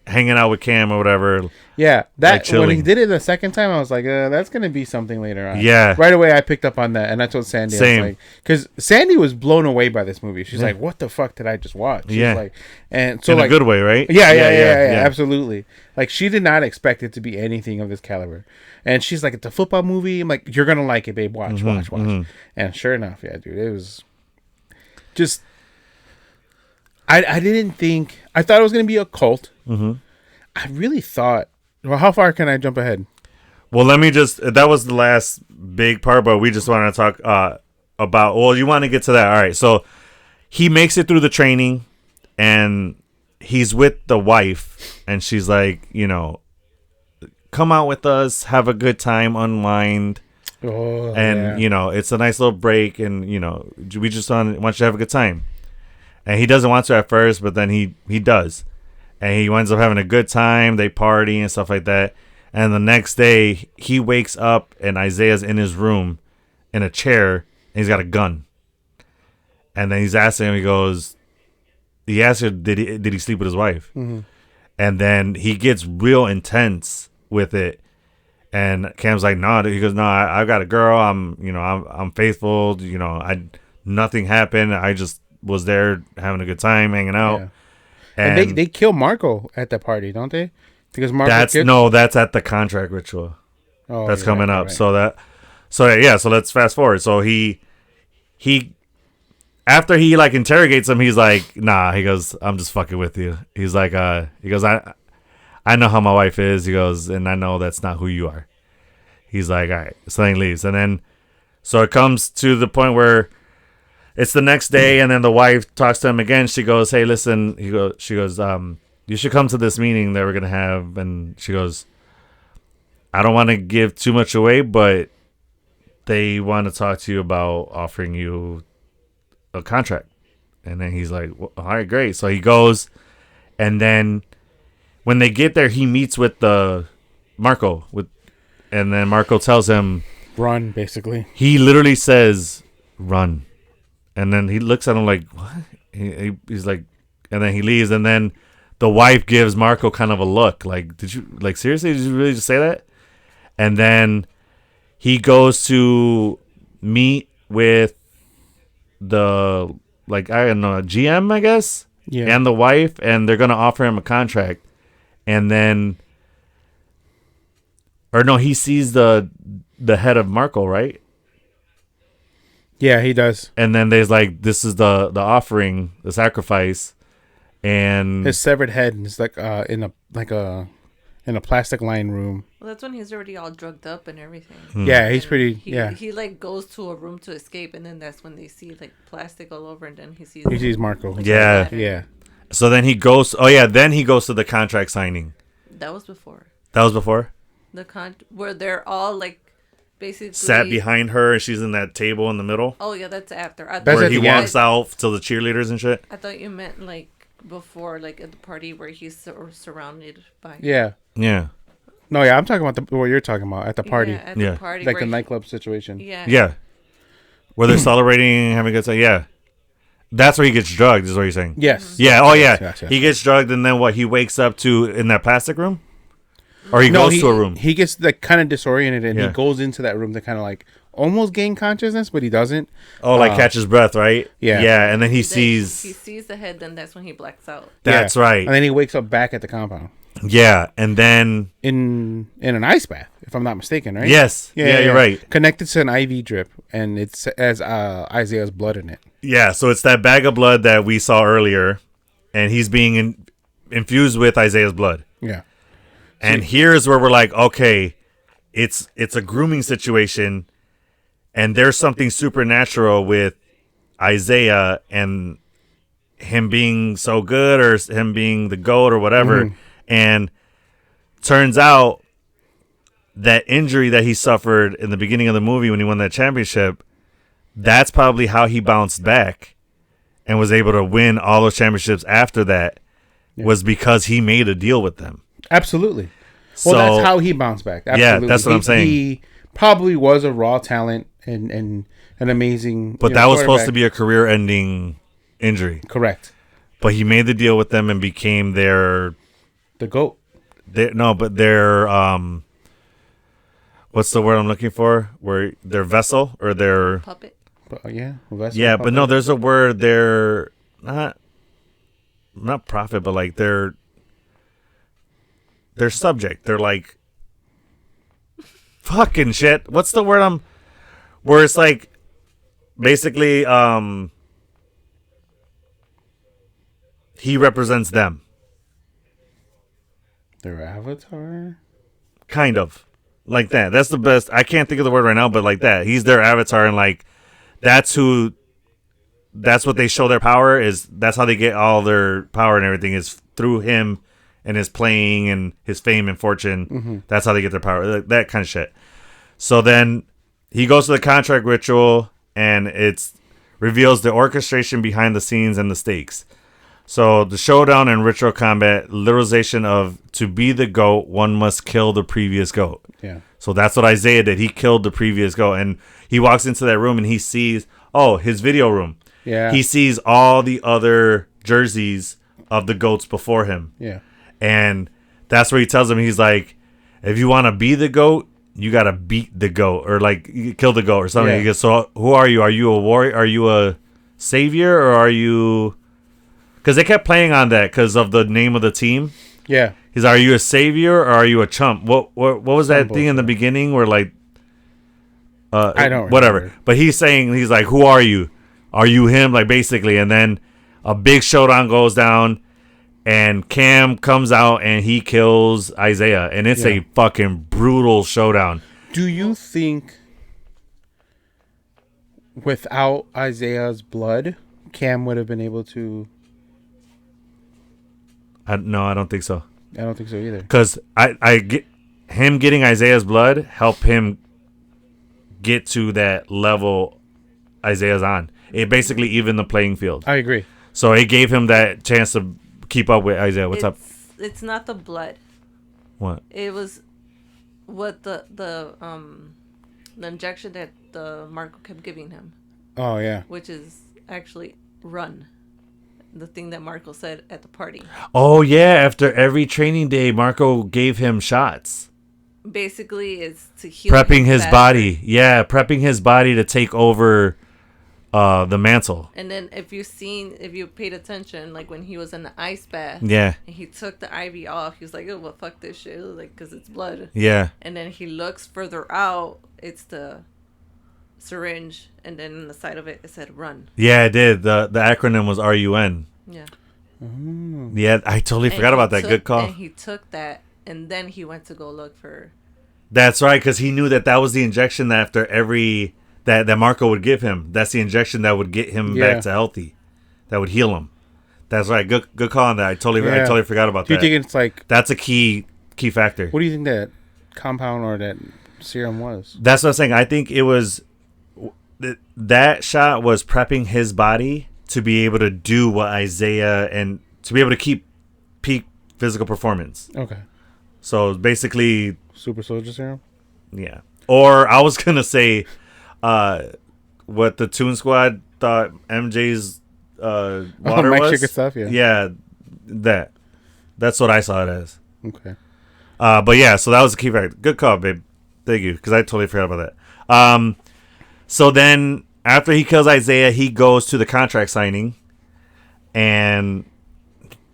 hanging out with Cam or whatever. Yeah, that when he did it the second time, I was like, that's gonna be something later on. Yeah, right away I picked up on that, and that's what Sandy was like, because Sandy was blown away by this movie. She's like, "What the fuck did I just watch?" She's like, and so in like a good way, right? Yeah, absolutely. Like she did not expect it to be anything of this caliber, and she's like, "It's a football movie." I'm like, "You're gonna like it, babe. Watch." And sure enough, yeah, dude, it was just. I didn't think. I thought it was gonna be a cult. I really thought. Well, how far can I jump ahead? Well, let me just. That was the last big part, but we just wanted to talk about. Well, you want to get to that? All right. So he makes it through the training, and he's with the wife, and she's like, come out with us, have a good time, unwind. And it's a nice little break, and we just want you to have a good time. And he doesn't want to at first, but then he does, and he winds up having a good time. They party and stuff like that. And the next day he wakes up and Isaiah's in his room in a chair, and he's got a gun. And then he's asking him, he asks her, did he sleep with his wife? Mm-hmm. And then he gets real intense with it. And Cam's like, no. He goes, no, I got a girl. I'm faithful. Nothing happened. I just was there having a good time, hanging out. Yeah. And they kill Marco at the party, don't they? Because Marco that's at the contract ritual. Oh, that's coming up. Right. So let's fast forward. So he after he like interrogates him, he's like, nah. He goes, I'm just fucking with you. He's like, I know how my wife is. He goes, and I know that's not who you are. He's like, all right. So then he leaves. And then, so it comes to the point where it's the next day, and then the wife talks to him again. She goes, hey, listen. She goes, you should come to this meeting that we're going to have. And she goes, I don't want to give too much away, but they want to talk to you about offering you a contract. And then he's like, well, all right, great. So he goes, and then when they get there, he meets with Marco, and then Marco tells him, run, basically. He literally says, run. And then he looks at him like, what? He's like, and then he leaves, and then the wife gives Marco kind of a look, like, seriously, did you really just say that? And then he goes to meet with the, I don't know, GM, I guess? Yeah. And the wife, and they're going to offer him a contract. And then, or no, he sees the head of Marco, right? Yeah, he does. And then there's like, this is the offering, the sacrifice, and his severed head is like in a plastic lined room. Well, that's when he's already all drugged up and everything. Yeah, he's pretty. He like goes to a room to escape, and then that's when they see like plastic all over, and then he sees Marco. Like, yeah. So then he goes. Oh yeah, then he goes to the contract signing. That was before. Where they're all like basically sat behind her, and she's in that table in the middle. Oh yeah, that's after. Where he walks out to the cheerleaders and shit. I thought you meant like before, like at the party where he's surrounded by. Yeah. Yeah. No, yeah, I'm talking about what you're talking about at the party. Yeah, at the party, like the nightclub situation. Yeah. Yeah. Where they're celebrating, having a good time. Yeah. That's where he gets drugged, is what you're saying. Yes. Yeah. Oh, yeah. Yes. He gets drugged, and then what? He wakes up in that plastic room, or he goes to a room. He gets like kind of disoriented, and he goes into that room to kind of like almost gain consciousness, but he doesn't. Oh, like catch his breath, right? Yeah. Yeah, and then he sees the head. Then that's when he blacks out. That's right. And then he wakes up back at the compound. Yeah, and then in an ice bath, if I'm not mistaken, right? Yes. Yeah, you're right. Connected to an IV drip, and it has Isaiah's blood in it. Yeah, so it's that bag of blood that we saw earlier, and he's being infused with Isaiah's blood. Yeah. And here's where we're like, okay, it's a grooming situation, and there's something supernatural with Isaiah and him being so good, or him being the GOAT or whatever. Mm-hmm. And turns out that injury that he suffered in the beginning of the movie when he won that championship, that's probably how he bounced back and was able to win all those championships after that, was because he made a deal with them. Absolutely. Well, that's how he bounced back. Absolutely. Yeah, that's what I'm saying. He probably was a raw talent and an amazing. But that was supposed to be a career-ending injury. Correct. But he made the deal with them and became their... The GOAT. Their what's the word I'm looking for? Where their vessel or their puppet. Vessel, yeah, puppet. But no, there's a word. They're not prophet, but like they're subject. They're like fucking shit. What's the word where it's like basically he represents them. Their avatar? Kind of. Like that. That's the best. I can't think of the word right now, but like that. He's their avatar, and like that's what they show their power is. That's how they get all their power and everything is through him and his playing and his fame and fortune. That's how they get their power. That kind of shit. So then he goes to the contract ritual, and it reveals the orchestration behind the scenes and the stakes. So the showdown and ritual combat, literalization of to be the GOAT, one must kill the previous GOAT. Yeah. So that's what Isaiah did. He killed the previous GOAT, and he walks into that room and he sees, his video room. Yeah. He sees all the other jerseys of the GOATs before him. Yeah. And that's where he tells him, he's like, if you want to be the GOAT, you got to beat the GOAT, or like kill the GOAT or something. Yeah. He goes, so who are you? Are you a warrior? Are you a savior, or are you... Because they kept playing on that because of the name of the team. Yeah. He's like, are you a savior or are you a chump? What was that thing in the beginning where like... I don't whatever. remember. But he's like, who are you? Are you him? Like, basically. And then a big showdown goes down, and Cam comes out and he kills Isaiah. And it's a fucking brutal showdown. Do you think without Isaiah's blood, Cam would have been able to... No, I don't think so. I don't think so either. Because I get him getting Isaiah's blood help him get to that level Isaiah's on. It basically evened the playing field. I agree. So it gave him that chance to keep up with Isaiah. What's up? It's not the blood. What? It was what the injection that the Marco kept giving him. Oh yeah. Which is actually run. The thing that Marco said at the party. Oh yeah, after every training day, Marco gave him shots. Basically, it's to heal. Prepping his body. Yeah, prepping his body to take over the mantle. And then if you paid attention, like when he was in the ice bath. Yeah. And he took the IV off. He was like, oh, well, fuck this shit. Like, because it's blood. Yeah. And then he looks further out. It's the syringe, and then on the side of it said run. Yeah, it did. The acronym was RUN. Yeah. Yeah, I totally forgot about that. Good call. And he took that, and then he went to go look for... That's right, because he knew that was the injection that after every... That Marco would give him. That's the injection that would get him back to healthy. That would heal him. That's right. Good call on that. I totally forgot about that. Do you think it's like... That's a key factor. What do you think that compound or that serum was? That's what I'm saying. I think it was... That shot was prepping his body to be able to do what Isaiah and to be able to keep peak physical performance. Okay. So basically, super soldier serum. Yeah. Or I was gonna say, what the Toon Squad thought MJ's water was. Sugar stuff. Yeah. Yeah. That's what I saw it as. Okay. But yeah, so that was a key factor. Good call, babe. Thank you, because I totally forgot about that. So then, after he kills Isaiah, he goes to the contract signing, and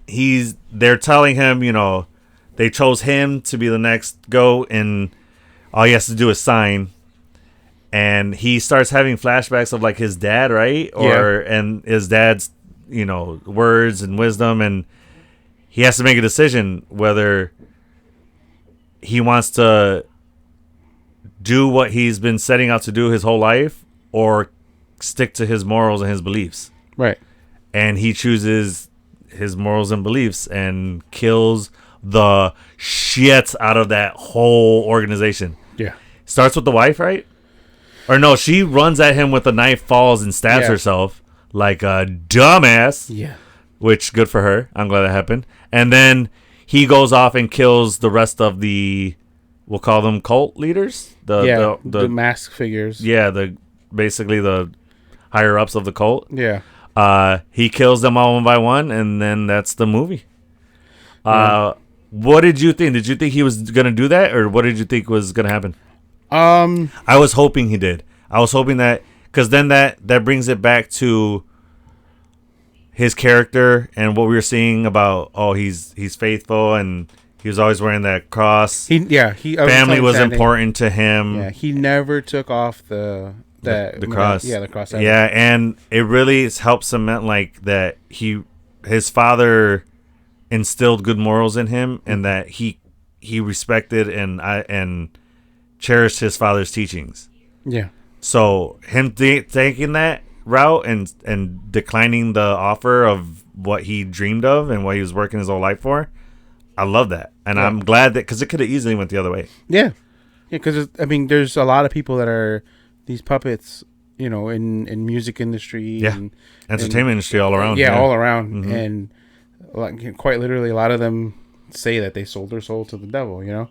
they're telling him, they chose him to be the next GOAT, and all he has to do is sign. And he starts having flashbacks of like his dad, right? And his dad's, words and wisdom, and he has to make a decision whether he wants to do what he's been setting out to do his whole life or stick to his morals and his beliefs. Right. And he chooses his morals and beliefs and kills the shit out of that whole organization. Yeah. Starts with the wife, right? Or no, she runs at him with a knife, falls, and stabs herself like a dumbass. Yeah. Which, good for her. I'm glad that happened. And then he goes off and kills the rest of the... We'll call them cult leaders. The mask figures. Yeah, basically the higher ups of the cult. Yeah. He kills them all one by one, and then that's the movie. What did you think? Did you think he was gonna do that, or what did you think was gonna happen? I was hoping he did. I was hoping that, because then that brings it back to his character and what we were seeing about. Oh, he's faithful and. He was always wearing that cross. Family was important to him. Yeah, he never took off the cross. The cross. Yeah, and it really helped cement like that. His father instilled good morals in him, and that he respected and cherished his father's teachings. Yeah. So him taking that route and declining the offer of what he dreamed of and what he was working his whole life for. I love that, and I'm glad that because it could have easily went the other way. Yeah, because I mean, there's a lot of people that are these puppets, you know, in music industry, and entertainment industry all around. Yeah, all around, and like, quite literally, a lot of them say that they sold their soul to the devil. You know,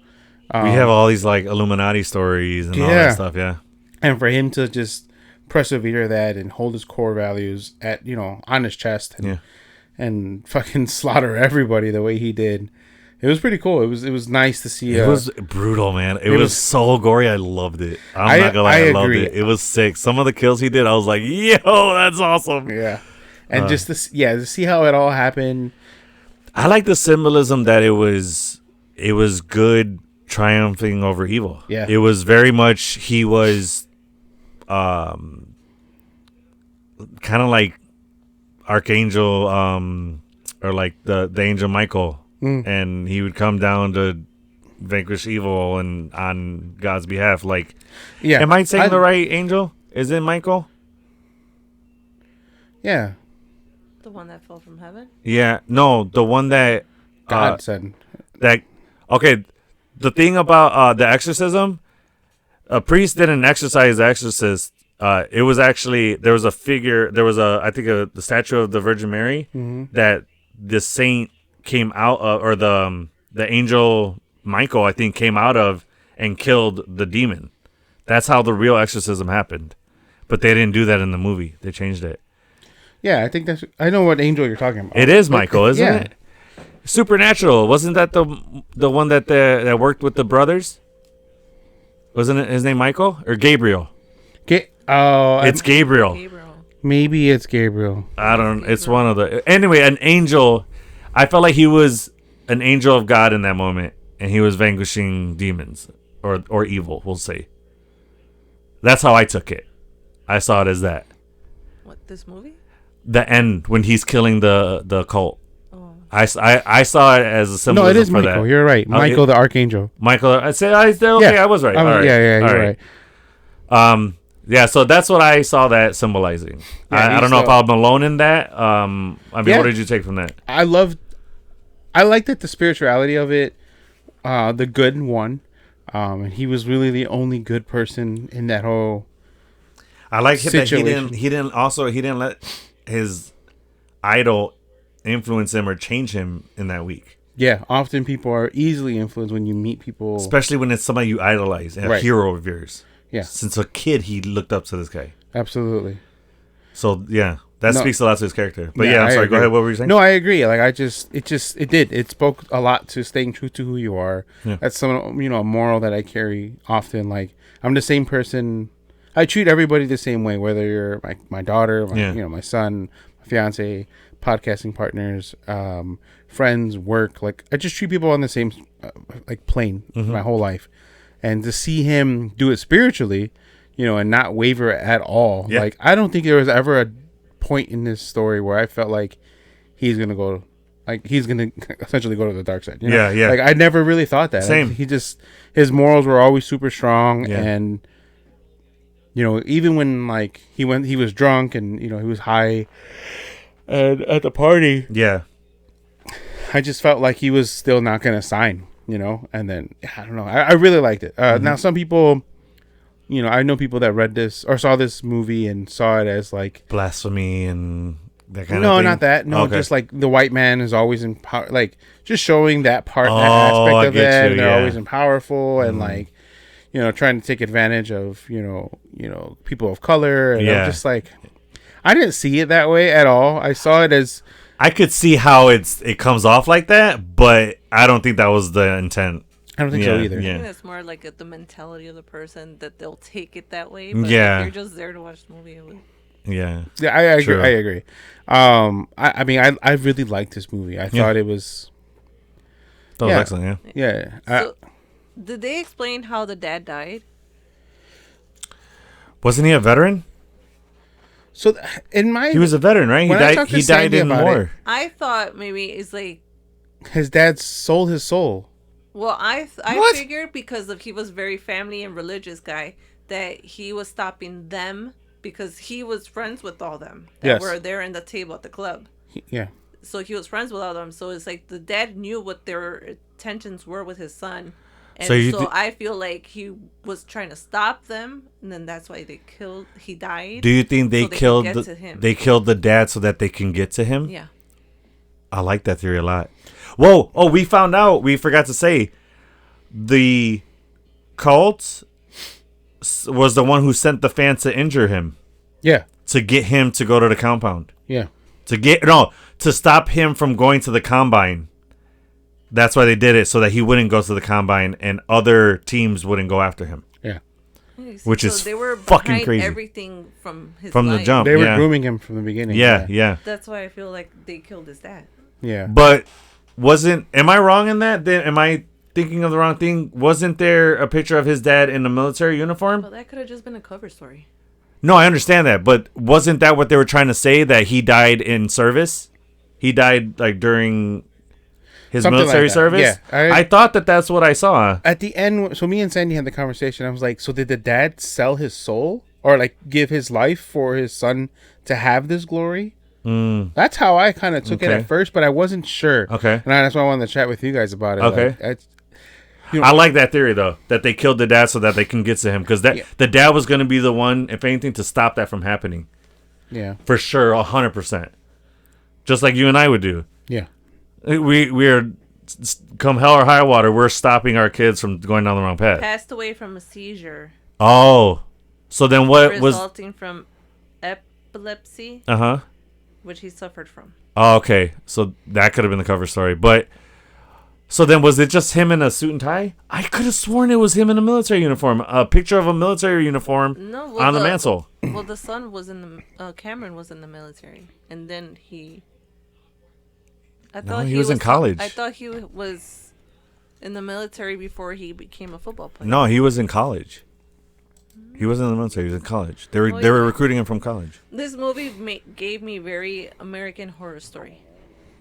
we have all these like Illuminati stories and all that stuff. Yeah, and for him to just persevere that and hold his core values at, you know, on his chest, and fucking slaughter everybody the way he did. It was pretty cool. It was nice to see. It was brutal, man. It was so gory. I loved it. I'm not gonna lie, I loved it. It was sick. Some of the kills he did, I was like, "Yo, that's awesome." Yeah, and just to see how it all happened. I like the symbolism that it was good triumphing over evil. Yeah, it was very much he was, kind of like Archangel, or like the angel Michael. And he would come down to vanquish evil and on God's behalf. Like, am I saying the right angel? Is it Michael? Yeah. The one that fell from heaven? Yeah. No, the one that God sent. That, okay, the thing about the exorcism, a priest didn't exorcise the exorcist. It was actually, there was a figure, I think the statue of the Virgin Mary that the saint came out of, or the angel Michael, I think, came out of and killed the demon. That's how the real exorcism happened. But they didn't do that in the movie. They changed it. Yeah, I know what angel you're talking about. It is Michael, isn't it? Supernatural. Wasn't that the one that worked with the brothers? Wasn't it his name Michael or Gabriel? It's Gabriel. Maybe it's Gabriel. I don't. It's one of the. Anyway, an angel. I felt like he was an angel of God in that moment, and he was vanquishing demons or evil, we'll say. That's how I took it. I saw it as that. What, this movie? The end, when he's killing the cult. Oh. I saw it as a symbolism. No, it is for Michael. That. You're right. Michael the Archangel. Michael. I was right. All right. Yeah, you're right. Yeah, so that's what I saw that symbolizing. I don't know if I'm alone in that. I mean, what did you take from that? I liked it, the spirituality of it, the good one. And he was really the only good person in that whole I like that he didn't let his idol influence him or change him in that week. Yeah, often people are easily influenced when you meet people. Especially when it's somebody you idolize, a hero of yours. Yeah. Since a kid, he looked up to this guy. Absolutely. So, yeah, that speaks a lot to his character. But I'm sorry, go ahead. What were you saying? No, I agree. Like, it spoke a lot to staying true to who you are. Yeah. That's a moral that I carry often. Like, I'm the same person. I treat everybody the same way, whether you're my daughter, my son, my fiance, podcasting partners, friends, work. Like, I just treat people on the same plane my whole life. And to see him do it spiritually, and not waver at all. Yeah. Like, I don't think there was ever a point in this story where I felt like he's going to essentially go to the dark side. Yeah. Like, I never really thought that. Same. Like, his morals were always super strong. Yeah. And, even when, he was drunk and, he was high and at the party. Yeah. I just felt like he was still not going to sign. And then I don't know. I really liked it. Now, some people, I know people that read this or saw this movie and saw it as like blasphemy and that kind of thing. No, not that. No, just like the white man is always in power. Like, just showing that part, that aspect of it. They're always in powerful and trying to take advantage of people of color. And I'm just like, I didn't see it that way at all. I saw it as. I could see how it comes off like that, but I don't think that was the intent. I don't think so either. I think that's more like the mentality of the person that they'll take it that way. But if you're just there to watch the movie. Yeah, I agree. I agree. I mean, I really liked this movie. I thought it was. That was excellent. Yeah. So, did they explain how the dad died? Wasn't he a veteran? So he was a veteran, right? He died in war. I thought maybe it's like his dad sold his soul. Well, I figured because he was very family and religious guy that he was stopping them because he was friends with all them that were there in the table at the club. so he was friends with all of them. So it's like the dad knew what their intentions were with his son. And so I feel like he was trying to stop them, and then that's why he died. Do you think they killed the dad so that they can get to him? Yeah. I like that theory a lot. Whoa! Oh, we found out. We forgot to say, the cult was the one who sent the fans to injure him. Yeah. To get him to go to the compound. Yeah. To stop him from going to the combine. That's why they did it, so that he wouldn't go to the combine and other teams wouldn't go after him. Yeah. Which is they were fucking crazy. Everything from the jump. They were grooming him from the beginning. Yeah. That's why I feel like they killed his dad. Yeah. But am I wrong in that? Am I thinking of the wrong thing? Wasn't there a picture of his dad in a military uniform? Well, that could have just been a cover story. No, I understand that, but wasn't that what they were trying to say, that he died in service? He died like during his something military like service? Yeah. I thought that's what I saw. At the end, so me and Sandy had the conversation. I was like, so did the dad sell his soul or like give his life for his son to have this glory? That's how I kind of took it at first, but I wasn't sure. Okay. And that's why I wanted to chat with you guys about it. Okay. Like, I like that theory, though, that they killed the dad so that they can get to him. Because the dad was going to be the one, if anything, to stop that from happening. Yeah. For sure, 100%. Just like you and I would do. Yeah. We are, come hell or high water, we're stopping our kids from going down the wrong path. Passed away from a seizure. Oh. So then what was... Resulting from epilepsy. Uh-huh. Which he suffered from. Oh, okay. So that could have been the cover story. But... So then was it just him in a suit and tie? I could have sworn it was him in a military uniform. A picture of a military uniform on the mantle. Well, the son was in the... Cameron was in the military. And then he... he was in college. I thought he was in the military before he became a football player. No, he was in college. He wasn't in the military. He was in college. They were recruiting him from college. This movie gave me very American Horror Story.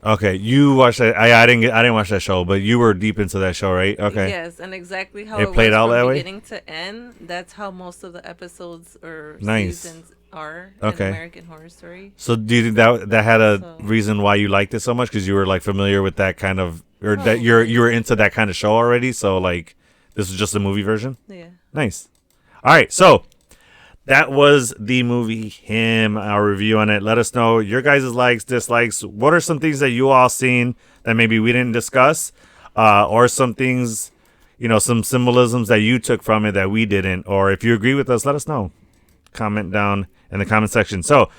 Okay, you watched that. I didn't watch that show, but you were deep into that show, right? Okay. Yes, and exactly how it played was out from that way, beginning to end. That's how most of the episodes or seasons are in American Horror Story. So do you think that had a reason why you liked it so much? Because you were like familiar with that kind of, or that you were into that kind of show already. So like, this is just a movie version. Yeah. Nice. All right, so that was the movie Him, our review on it. Let us know your guys' likes, dislikes. What are some things that you all seen that maybe we didn't discuss? Or some things, some symbolisms that you took from it that we didn't. Or if you agree with us, let us know. Comment down in the comment section. So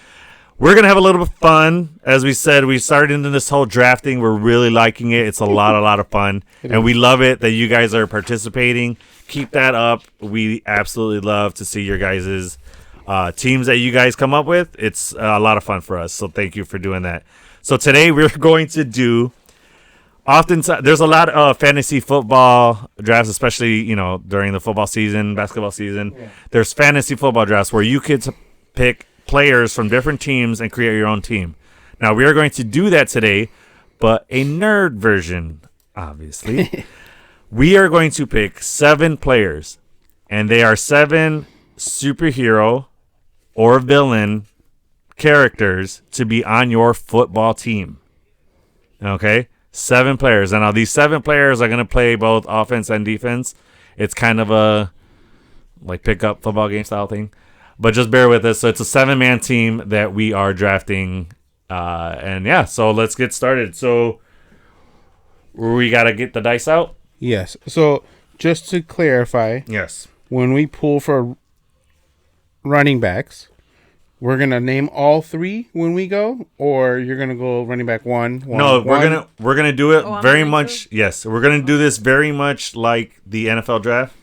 we're going to have a little bit of fun. As we said, we started into this whole drafting. We're really liking it. It's a lot of fun. And we love it that you guys are participating. Keep that up. We absolutely love to see your guys' teams that you guys come up with. It's a lot of fun for us. So thank you for doing that. So today we're going to do, oftentimes, there's a lot of fantasy football drafts, especially, during the football season, basketball season. Yeah. There's fantasy football drafts where you could pick players from different teams and create your own team. Now we are going to do that today, but a nerd version, obviously. We are going to pick 7 players, and they are 7 superhero or villain characters to be on your football team. Okay? 7 players. And now these 7 players are going to play both offense and defense. It's kind of a like pick-up football game style thing. But just bear with us. So it's a 7-man team that we are drafting. So let's get started. So we got to get the dice out. Yes. So just to clarify, yes, when we pull for running backs, we're gonna name all 3 when we go, or you're gonna go running back one. No, we're gonna do it very much. Yes, we're gonna do this very much like the NFL draft,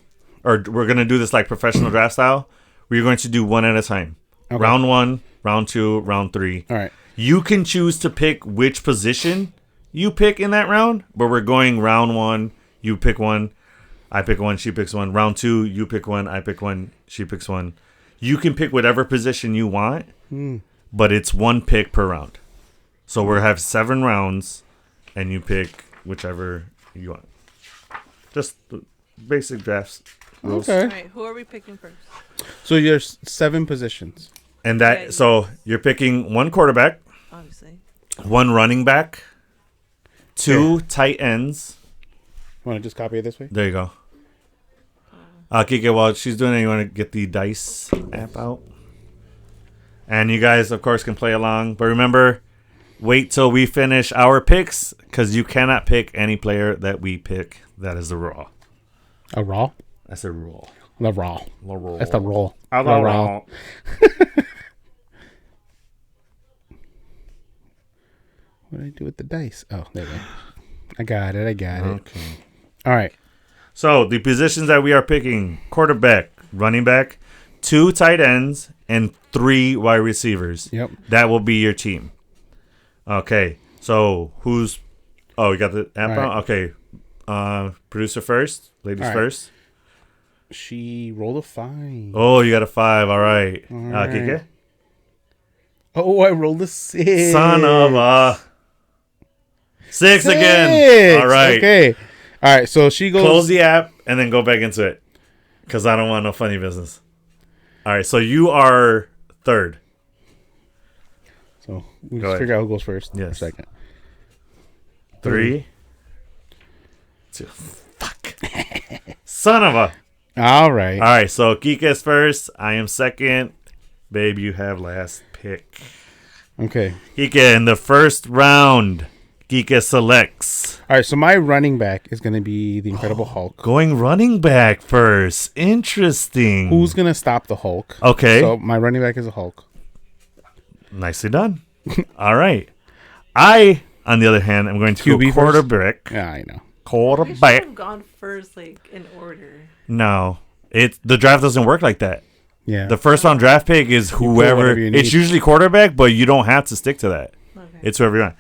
or we're gonna do this like professional draft style. We're going to do one at a time. Okay. Round 1, round 2, round 3. All right. You can choose to pick which position you pick in that round, but we're going round 1. You pick one, I pick one, she picks one. Round 2, you pick one, I pick one, she picks one. You can pick whatever position you want, but it's 1 pick per round. So we'll have 7 rounds, and you pick whichever you want. Just basic drafts rules. Okay. All right, who are we picking first? So there's 7 positions. And so you're picking 1 quarterback. Obviously. 1 running back, 2 tight ends. You want to just copy it this way? There you go. Kike, while she's doing it, you want to get the dice app out? And you guys, of course, can play along. But remember, wait till we finish our picks, because you cannot pick any player that we pick. That is the rule. A raw? That's a rule. The raw. The rule. That's the rule. The raw. What did I do with the dice? Oh, there we go. I got it. Okay. All right. So, the positions that we are picking: quarterback, running back, 2 tight ends, and 3 wide receivers. Yep. That will be your team. Okay. So, who's... Oh, we got the app out? Okay. Producer first. Ladies first. She rolled a 5. Oh, you got a 5. All right. Kike? Oh, I rolled a 6. Son of a... 6 again. All right. Okay. All right. So she goes. Close the app and then go back into it, because I don't want no funny business. All right. So you are third. So we just figure out who goes first. Yes. Second. 3, 2. Fuck. Son of a. All right. All right. So Kika's first. I am second. Babe, you have last pick. Okay. Kika, in the first round, Kika selects. All right. So my running back is going to be the Incredible Hulk. Going running back first. Interesting. Who's going to stop the Hulk? Okay. So my running back is a Hulk. Nicely done. All right. I, on the other hand, am going to QB go quarterback. First? Yeah, I know. Quarterback. I should have gone first, like, in order. No. The draft doesn't work like that. Yeah. The first round draft pick is whoever. It's usually quarterback, but you don't have to stick to that. Okay. It's whoever you want.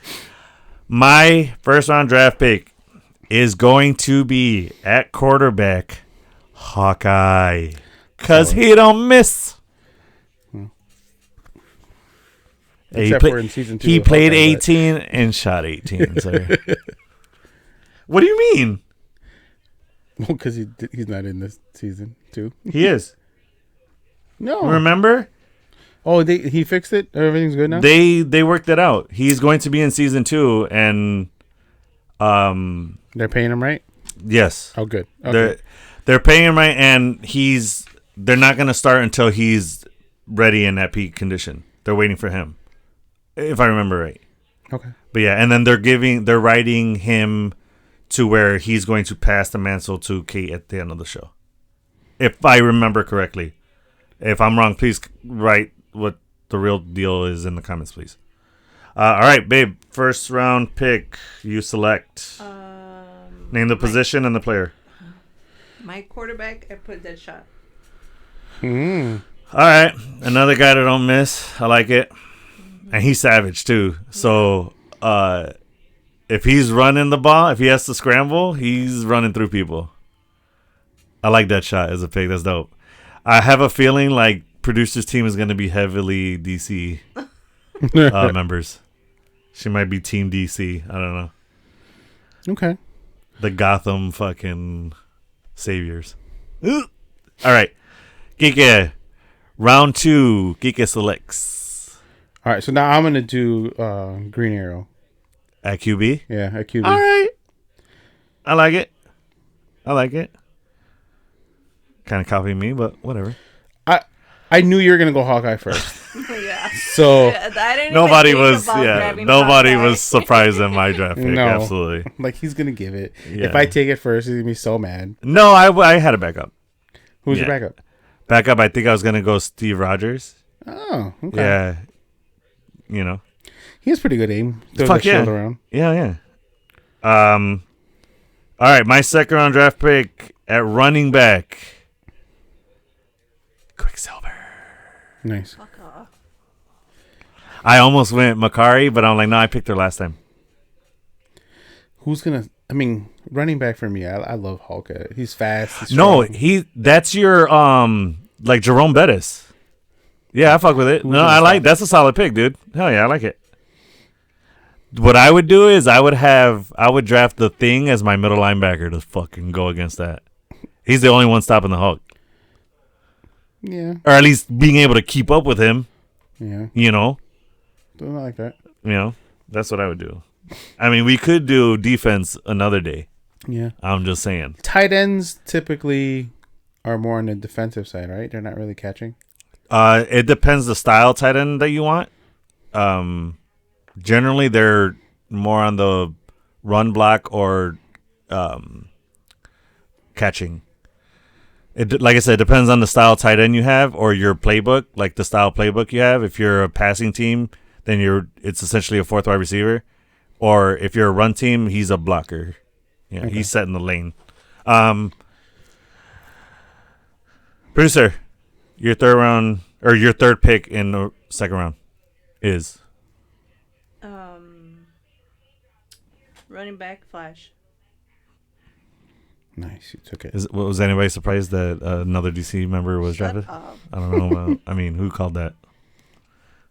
My first round draft pick is going to be at quarterback, Hawkeye. Because he don't miss. Except for in season 2. He played 18 and shot 18. So. What do you mean? Well, because he's not in this season 2. He is. No. Remember? Oh, he fixed it? Everything's good now? They worked it out. He's going to be in season 2, and they're paying him right? Yes. Oh, good. Okay. They're paying him right, and they're not going to start until he's ready in that peak condition. They're waiting for him, if I remember right. Okay. But yeah, and then they're writing him to where he's going to pass the mantle to Kate at the end of the show, if I remember correctly. If I'm wrong, please write what the real deal is in the comments, please. All right, babe. First round pick. You select. Name the position and the player. My quarterback, I put Deadshot. Mm. All right. Another guy that don't miss. I like it. And he's savage, too. So if he's running the ball, if he has to scramble, he's running through people. I like that shot as a pick. That's dope. I have a feeling like producer's team is going to be heavily DC members. She might be Team DC. I don't know. Okay. The Gotham fucking saviors. All right. Kike. Round 2. Kike selects. All right. So now I'm going to do Green Arrow. At QB? Yeah, at QB. All right. I like it. Kind of copying me, but whatever. I knew you were gonna go Hawkeye first. Yeah. So nobody was surprised at my draft pick. No. Absolutely. Like he's gonna give it. Yeah. If I take it first, he's gonna be so mad. No, I had a backup. Who's your backup? Backup. I think I was gonna go Steve Rogers. Oh, okay. Yeah. You know, he has pretty good aim. Fuck yeah. Around. Yeah. All right, my second round draft pick at running back. Quicksilver. Nice. Fuck off. I almost went Makari, but I'm like, no, I picked her last time. Who's gonna? I mean, running back for me. I love Hulk. He's fast. He's that's your like Jerome Bettis. Yeah, I fuck with it. That's a solid pick, dude. Hell yeah, I like it. What I would do is I would draft the Thing as my middle linebacker to fucking go against that. He's the only one stopping the Hulk. Yeah. Or at least being able to keep up with him. Yeah. You know. Don't like that. You know. That's what I would do. I mean, we could do defense another day. Yeah. I'm just saying. Tight ends typically are more on the defensive side, right? They're not really catching. It depends the style tight end that you want. Generally, they're more on the run block or catching. Like I said, it depends on the style tight end you have or your playbook, like the style playbook you have. If you're a passing team, then it's essentially a fourth wide receiver. Or if you're a run team, he's a blocker. Yeah, okay. He's setting the lane. Producer, your third pick in the second round is running back Flash. Nice, you took it. Was anybody surprised that another DC member was drafted? I don't know. I mean, who called that?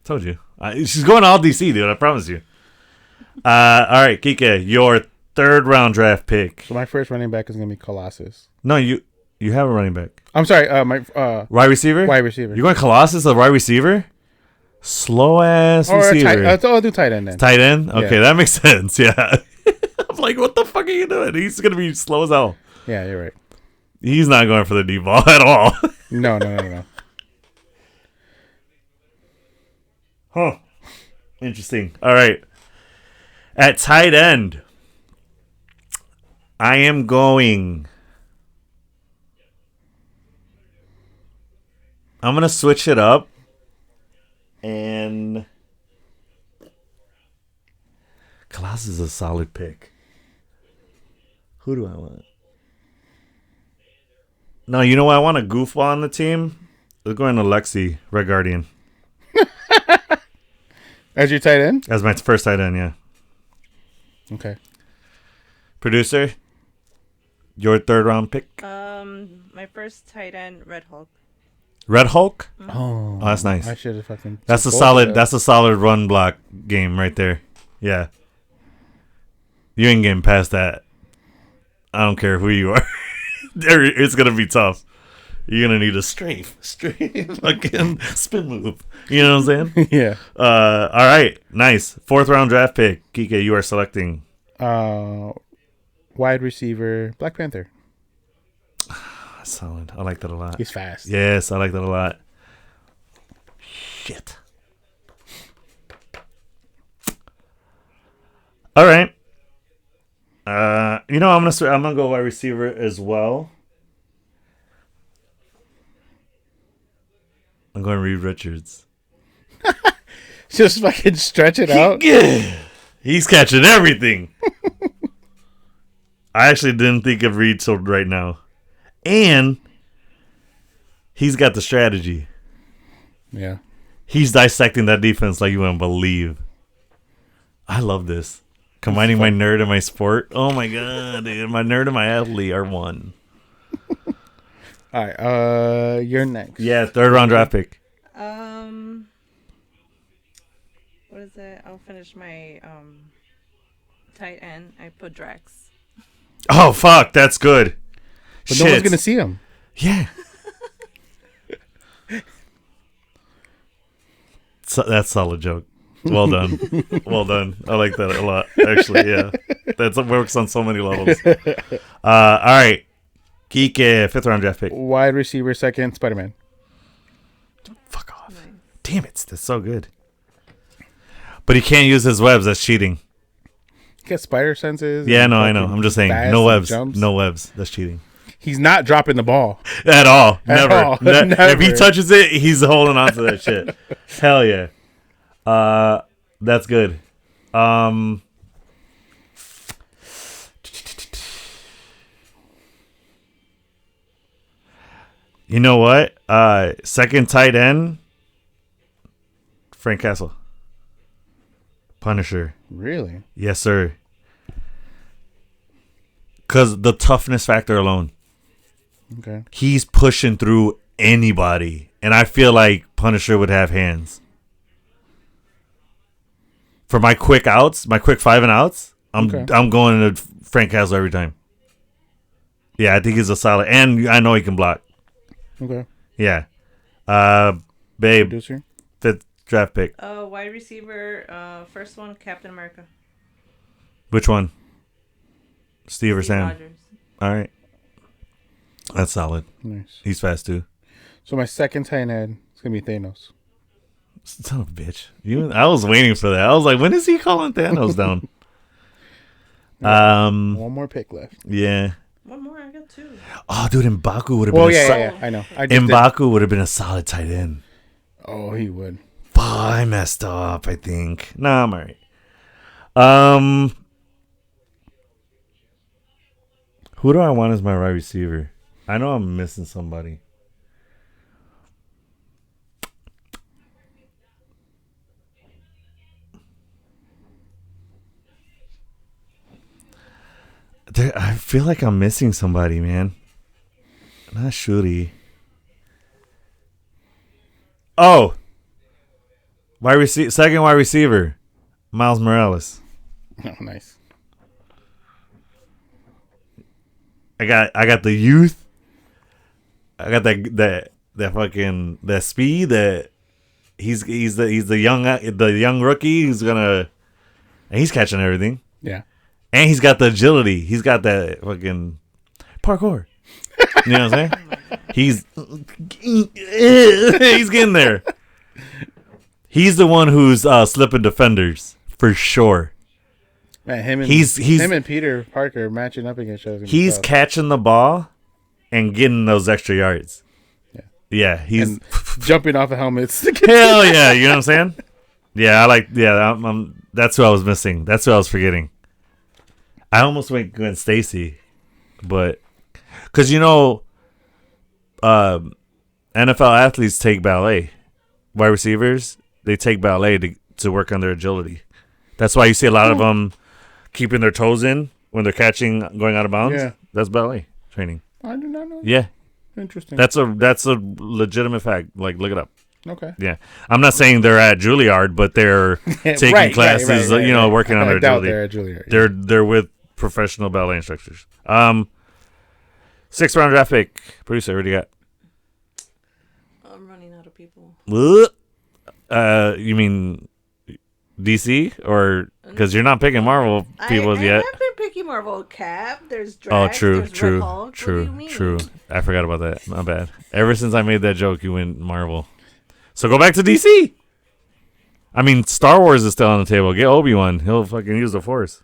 Told you. She's going all DC, dude. I promise you. All right, Kike, your third round draft pick. So my first running back is going to be Colossus. No, you have a running back. I'm sorry, wide receiver? Wide receiver. You're going Colossus, a wide receiver? Slow ass receiver. I'll do tight end then. Tight end? Okay, yeah. That makes sense. Yeah. I'm like, what the fuck are you doing? He's going to be slow as hell. Yeah, you're right. He's not going for the deep ball at all. No. Huh. Interesting. All right. At tight end, I am going. I'm going to switch it up. And Colossus is a solid pick. Who do I want? No, you know what? I want a goofball on the team. We're going to Lexi, Red Guardian. As your tight end? As my first tight end, yeah. Okay. Producer, your third round pick? My first tight end, Red Hulk. Red Hulk? Mm-hmm. Oh, that's nice. I should have fucking. That's a solid run block game right there. Yeah. You ain't getting past that. I don't care who you are. It's gonna be tough. You're gonna need a straight fucking spin move. You know what I'm saying? Yeah. All right. Nice. Fourth round draft pick. Kike, you are selecting. Wide receiver, Black Panther. Solid. I like that a lot. He's fast. Yes, I like that a lot. Shit. All right. I'm gonna go wide receiver as well. I'm going Reed Richards. Just fucking stretch it out. He's catching everything. I actually didn't think of Reed till right now. And he's got the strategy. Yeah. He's dissecting that defense like you wouldn't believe. I love this. Combining my nerd and my sport. Oh my god, dude. My nerd and my athlete are one. All right, you're next. Yeah, third round draft pick. What is it? I'll finish my tight end. I put Drax. Oh fuck, that's good. But Shit. No one's gonna see him. Yeah. That's a solid joke. Well done. Well done. I like that a lot, actually. Yeah. That works on so many levels. All right. Kike, fifth round draft pick. Wide receiver, second, Spider-Man. Fuck off. Nice. Damn it. That's so good. But he can't use his webs. That's cheating. He gets spider senses. Yeah, no, I know. I'm just saying. No webs. No webs. That's cheating. He's not dropping the ball. At all. Never. Never. If he touches it, he's holding on to that shit. Hell yeah. That's good. You know what? Second tight end, Frank Castle. Punisher. Really? Yes, sir. Because the toughness factor alone. Okay. He's pushing through anybody. And I feel like Punisher would have hands. For my quick outs, my quick 5 and outs, I'm going to Frank Castle every time. Yeah, I think he's a solid. And I know he can block. Okay. Yeah. Babe. Producer? draft pick. Wide receiver. First one, Captain America. Which one? Steve or Sam? Rogers. All right. That's solid. Nice. He's fast too. So my second tight end is gonna be Thanos. Son of a bitch. I was waiting for that. I was like, when is he calling Thanos down? One more pick left. Yeah. One more. I got 2. Oh, dude, M'Baku would have been. Yeah, I know. M'Baku would have been a solid tight end. Oh, he would. Oh, I messed up. I think. Nah, I'm alright. Who do I want as my wide receiver? I know I'm missing somebody. I feel like I'm missing somebody, man. Not Shuri. Oh, second wide receiver, Miles Morales. Oh, nice. I got the youth. I got that fucking that speed. That he's the young rookie who's and he's catching everything. Yeah. And he's got the agility. He's got that fucking parkour. You know what I'm saying? He's getting there. He's the one who's slipping defenders for sure. Man, him and Peter Parker matching up against each other. He's catching the ball and getting those extra yards. Yeah, he's and jumping off of helmets. Hell yeah, you know what I'm saying? Yeah, that's who I was missing. That's who I was forgetting. I almost went Stacy, but because NFL athletes take ballet, wide receivers they take ballet to work on their agility. That's why you see a lot of them keeping their toes in when they're catching, going out of bounds. Yeah, that's ballet training. I do not know. Yeah, interesting. That's a legitimate fact. Like, look it up. Okay. Yeah, I'm not saying they're at Juilliard, but they're taking classes. Right. Working on their agility. They're at Juilliard. They're with professional ballet instructors. 6th round draft pick. Producer, what do you got? I'm running out of people. You mean DC or because you're not picking Marvel people yet? I have been picking Marvel. Cap. There's Drax. True. Red Hulk. True. I forgot about that. My bad. Ever since I made that joke, you went Marvel. So go back to DC. I mean, Star Wars is still on the table. Get Obi-Wan. He'll fucking use the Force.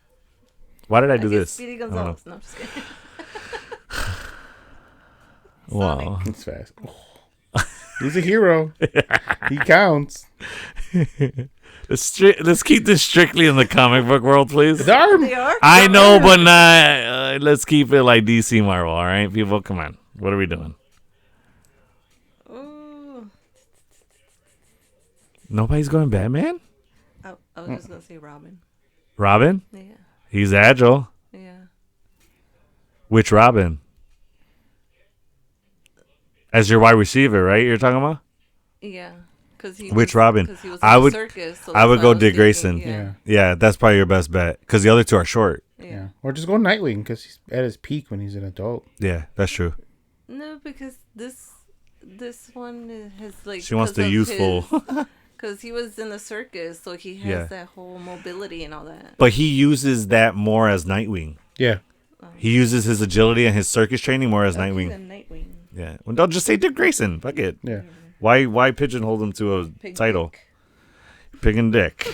Why did I do this? Speedy Gonzalez. No, I'm just kidding. Wow. He's fast. He's a hero. He counts. Let's keep this strictly in the comic book world, please. They are? I know, but not. Let's keep it like DC Marvel, all right? People, come on. What are we doing? Ooh. Nobody's going Batman? I was just going to say Robin. Robin? Yeah. He's agile. Yeah. Which Robin? As your wide receiver, right? You're talking about? Yeah. Which Robin? Because he was in the circus. So I would go Dick Grayson. Yeah, that's probably your best bet because the other two are short. Yeah. Or just go Nightwing because he's at his peak when he's an adult. Yeah, that's true. No, because this one has like. She wants the youthful. Because he was in the circus, so he has that whole mobility and all that. But he uses that more as Nightwing. Yeah. He uses his agility and his circus training more as Nightwing. Nightwing. Yeah. Well, don't just say Dick Grayson. Fuck it. Yeah. Why pigeonhole him to a title? Dick. Pig and Dick.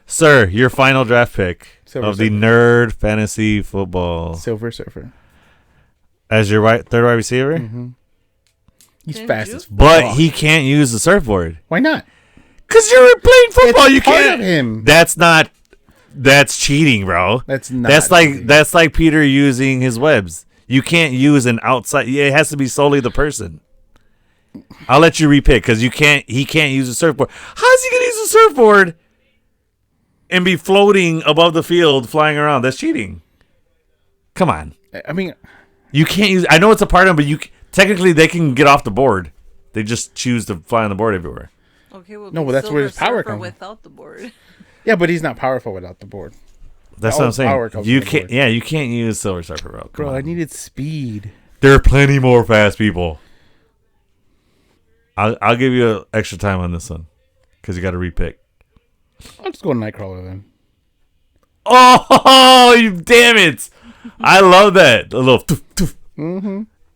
Sir, your final draft pick of the Nerd Fantasy Football. Silver Surfer. As your third wide receiver? Mm-hmm. He's fast as fuck. But he can't use the surfboard. Why not? Because you're playing football. You can't. Of him. That's cheating, bro. That's not. That's like Peter using his webs. You can't use an outside. It has to be solely the person. I'll let you repick because he can't use a surfboard. How's he gonna use a surfboard and be floating above the field, flying around? That's cheating. Come on. I mean, you can't use. I know it's a part of, but technically they can get off the board. They just choose to fly on the board everywhere. Okay, well, no, but that's where his power comes without the board. Yeah, but he's not powerful without the board. That's what I'm saying. You can't. Yeah, you can't use Silver Surfer, bro. Bro, I needed speed. There are plenty more fast people. I'll give you extra time on this one because you got to repick. I'll just go Nightcrawler then. Oh, you damn it! I love that. A little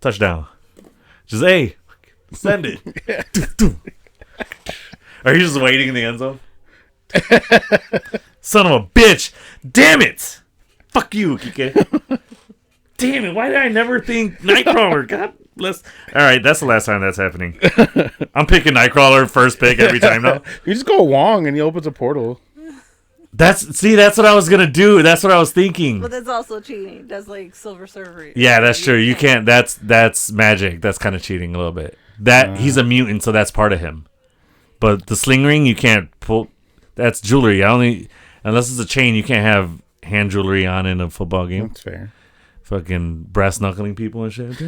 touchdown. Just send it. Are you just waiting in the end zone? Son of a bitch! Damn it! Fuck you, Kike. Damn it! Why did I never think Nightcrawler? God bless. All right, that's the last time that's happening. I'm picking Nightcrawler first pick every time now. You just go Wong and he opens a portal. That's what I was gonna do. That's what I was thinking. But that's also cheating. That's like Silver Surfer. Yeah, that's true. You can't. That's magic. That's kind of cheating a little bit. He's a mutant, so that's part of him. But the sling ring, you can't pull. That's jewelry. Unless it's a chain, you can't have hand jewelry on in a football game. That's fair. Fucking brass knuckling people and shit.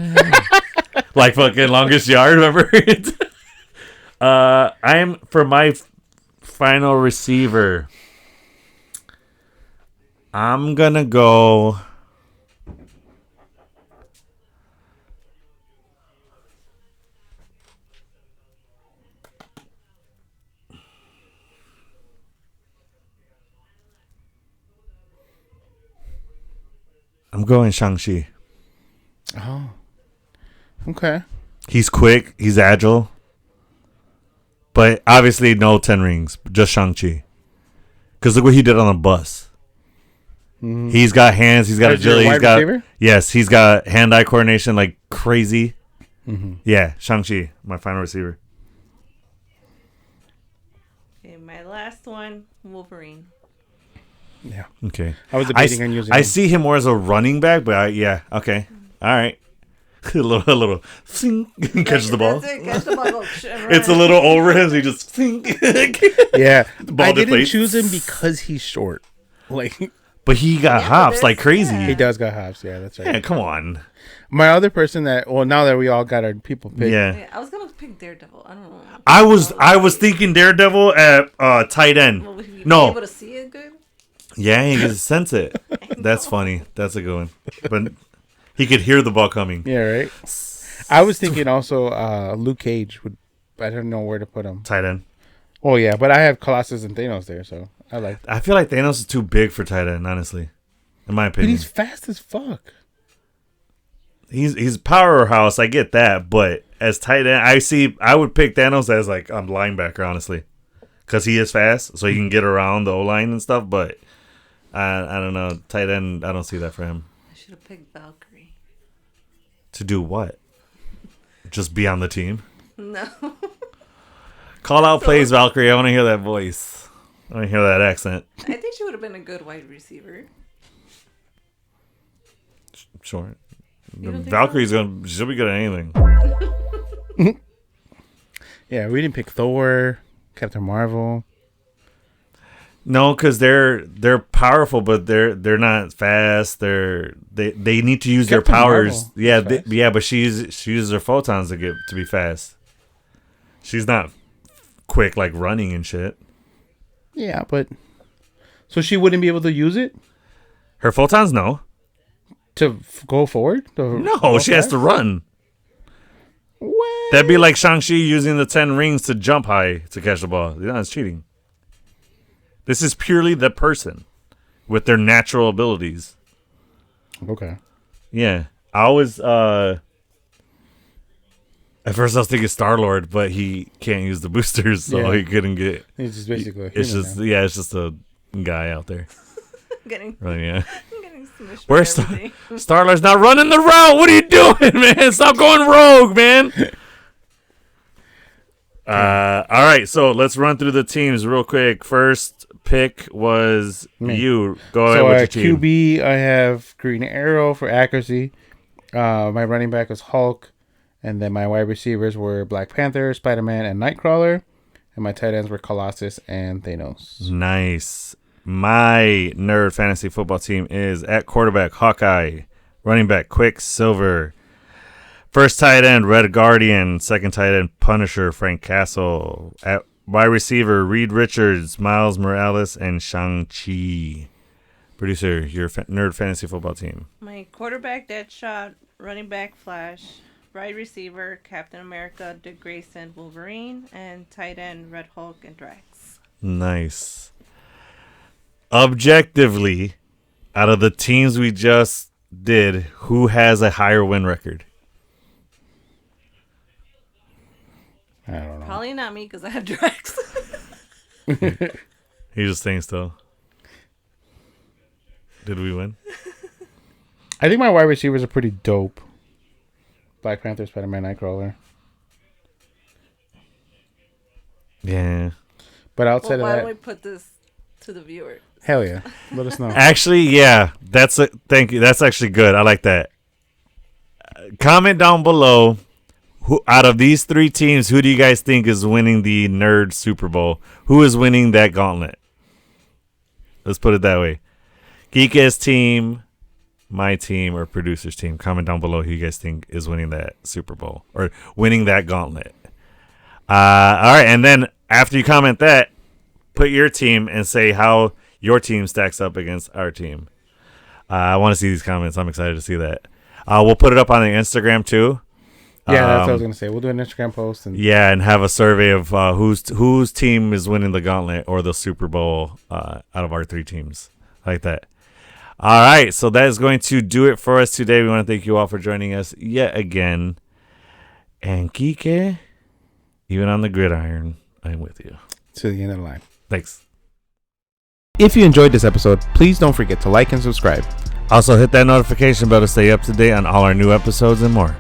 Like fucking Longest Yard, remember? I'm for my final receiver. I'm gonna go. I'm going Shang-Chi. Oh. Okay. He's quick. He's agile. But obviously no 10 rings. Just Shang-Chi. Because look what he did on the bus. Mm-hmm. He's got hands. He's got agility. He's got hand-eye coordination like crazy. Mm-hmm. Yeah, Shang-Chi, my final receiver. Okay, my last one, Wolverine. Yeah. Okay. I was debating on using him. I see him more as a running back, but okay. All right. a little catches the ball. Catch the ball. It's a little over him. So he just yeah. I didn't choose him because he's short. But he got hops like crazy. Yeah. He does got hops. Yeah, that's right. Yeah, come on. My other person now that we all got our people picked. Yeah. I was gonna pick Daredevil. I don't know. I was thinking Daredevil at tight end. Well, you be able to see it good. Yeah, he can sense it. That's funny. That's a good one. But he could hear the ball coming. Yeah, right. I was thinking also Luke Cage would. I don't know where to put him. Tight end. Oh yeah, but I have Colossus and Thanos there, so I feel like Thanos is too big for tight end, honestly, in my opinion. But he's fast as fuck. He's powerhouse. I get that, but as tight end, I would pick Thanos as like a linebacker, honestly, because he is fast, so he can get around the O-line and stuff. But I don't know, tight end. I don't see that for him. I should have picked Valkyrie. To do what? Just be on the team? No. Call out plays, Valkyrie. I want to hear that voice. I want to hear that accent. I think she would have been a good wide receiver. Sure. Valkyrie's she'll be good at anything. Yeah, we didn't pick Thor, Captain Marvel. No, because they're powerful, but they're not fast. They need to use their powers. Marvel. Yeah, but she uses her photons to be fast. She's not quick like running and shit. Yeah, but so she wouldn't be able to use it. Her photons, no. To go forward? No, she has to run. What? That'd be like Shang-Chi using the 10 rings to jump high to catch the ball. You know, it's cheating. This is purely the person with their natural abilities. Okay. Yeah. I always, at first I was thinking Star-Lord, but he can't use the boosters, so he couldn't get... He's just basically it's just a guy out there. Getting smushed. Where's Star-Lord's not running the route? What are you doing, man? Stop going rogue, man. All right, so let's run through the teams real quick. First pick was you. Go ahead with your team. QB, I have Green Arrow for accuracy. My running back was Hulk. And then my wide receivers were Black Panther, Spider-Man, and Nightcrawler. And my tight ends were Colossus and Thanos. Nice. My nerd fantasy football team is at quarterback, Hawkeye. Running back, Quicksilver. First tight end, Red Guardian. Second tight end, Punisher, Frank Castle. At wide receiver, Reed Richards, Miles Morales, and Shang-Chi. Producer, your nerd fantasy football team. My quarterback, Deadshot. Running back, Flash. wide receiver, Captain America, Dick Grayson, Wolverine, and tight end, Red Hulk and Drax. Nice. Objectively, out of the teams we just did, who has a higher win record? I don't know. Probably not me because I have Drax. He's just staying still. Did we win? I think my wide receivers are pretty dope. Black Panther, Spider-Man, Nightcrawler. Yeah. But outside of that... Why don't we put this to the viewers? Hell yeah. Let us know. Actually, yeah. Thank you. That's actually good. I like that. Comment down below, who out of these three teams, who do you guys think is winning the Nerd Super Bowl? Who is winning that gauntlet? Let's put it that way. Geeka's team, my team, or producer's team. Comment down below who you guys think is winning that Super Bowl or winning that gauntlet. All right, and then after you comment that, put your team and say how your team stacks up against our team. I want to see these comments. I'm excited to see that. We'll put it up on the Instagram too. Yeah, that's what I was gonna say. We'll do an Instagram post and have a survey of whose team is winning the gauntlet or the Super Bowl out of our three teams. I like that. All right, so that is going to do it for us today. We want to thank you all for joining us yet again. And Kike, even on the gridiron, I'm with you. To the end of the line. Thanks. If you enjoyed this episode, please don't forget to like and subscribe. Also, hit that notification bell to stay up to date on all our new episodes and more.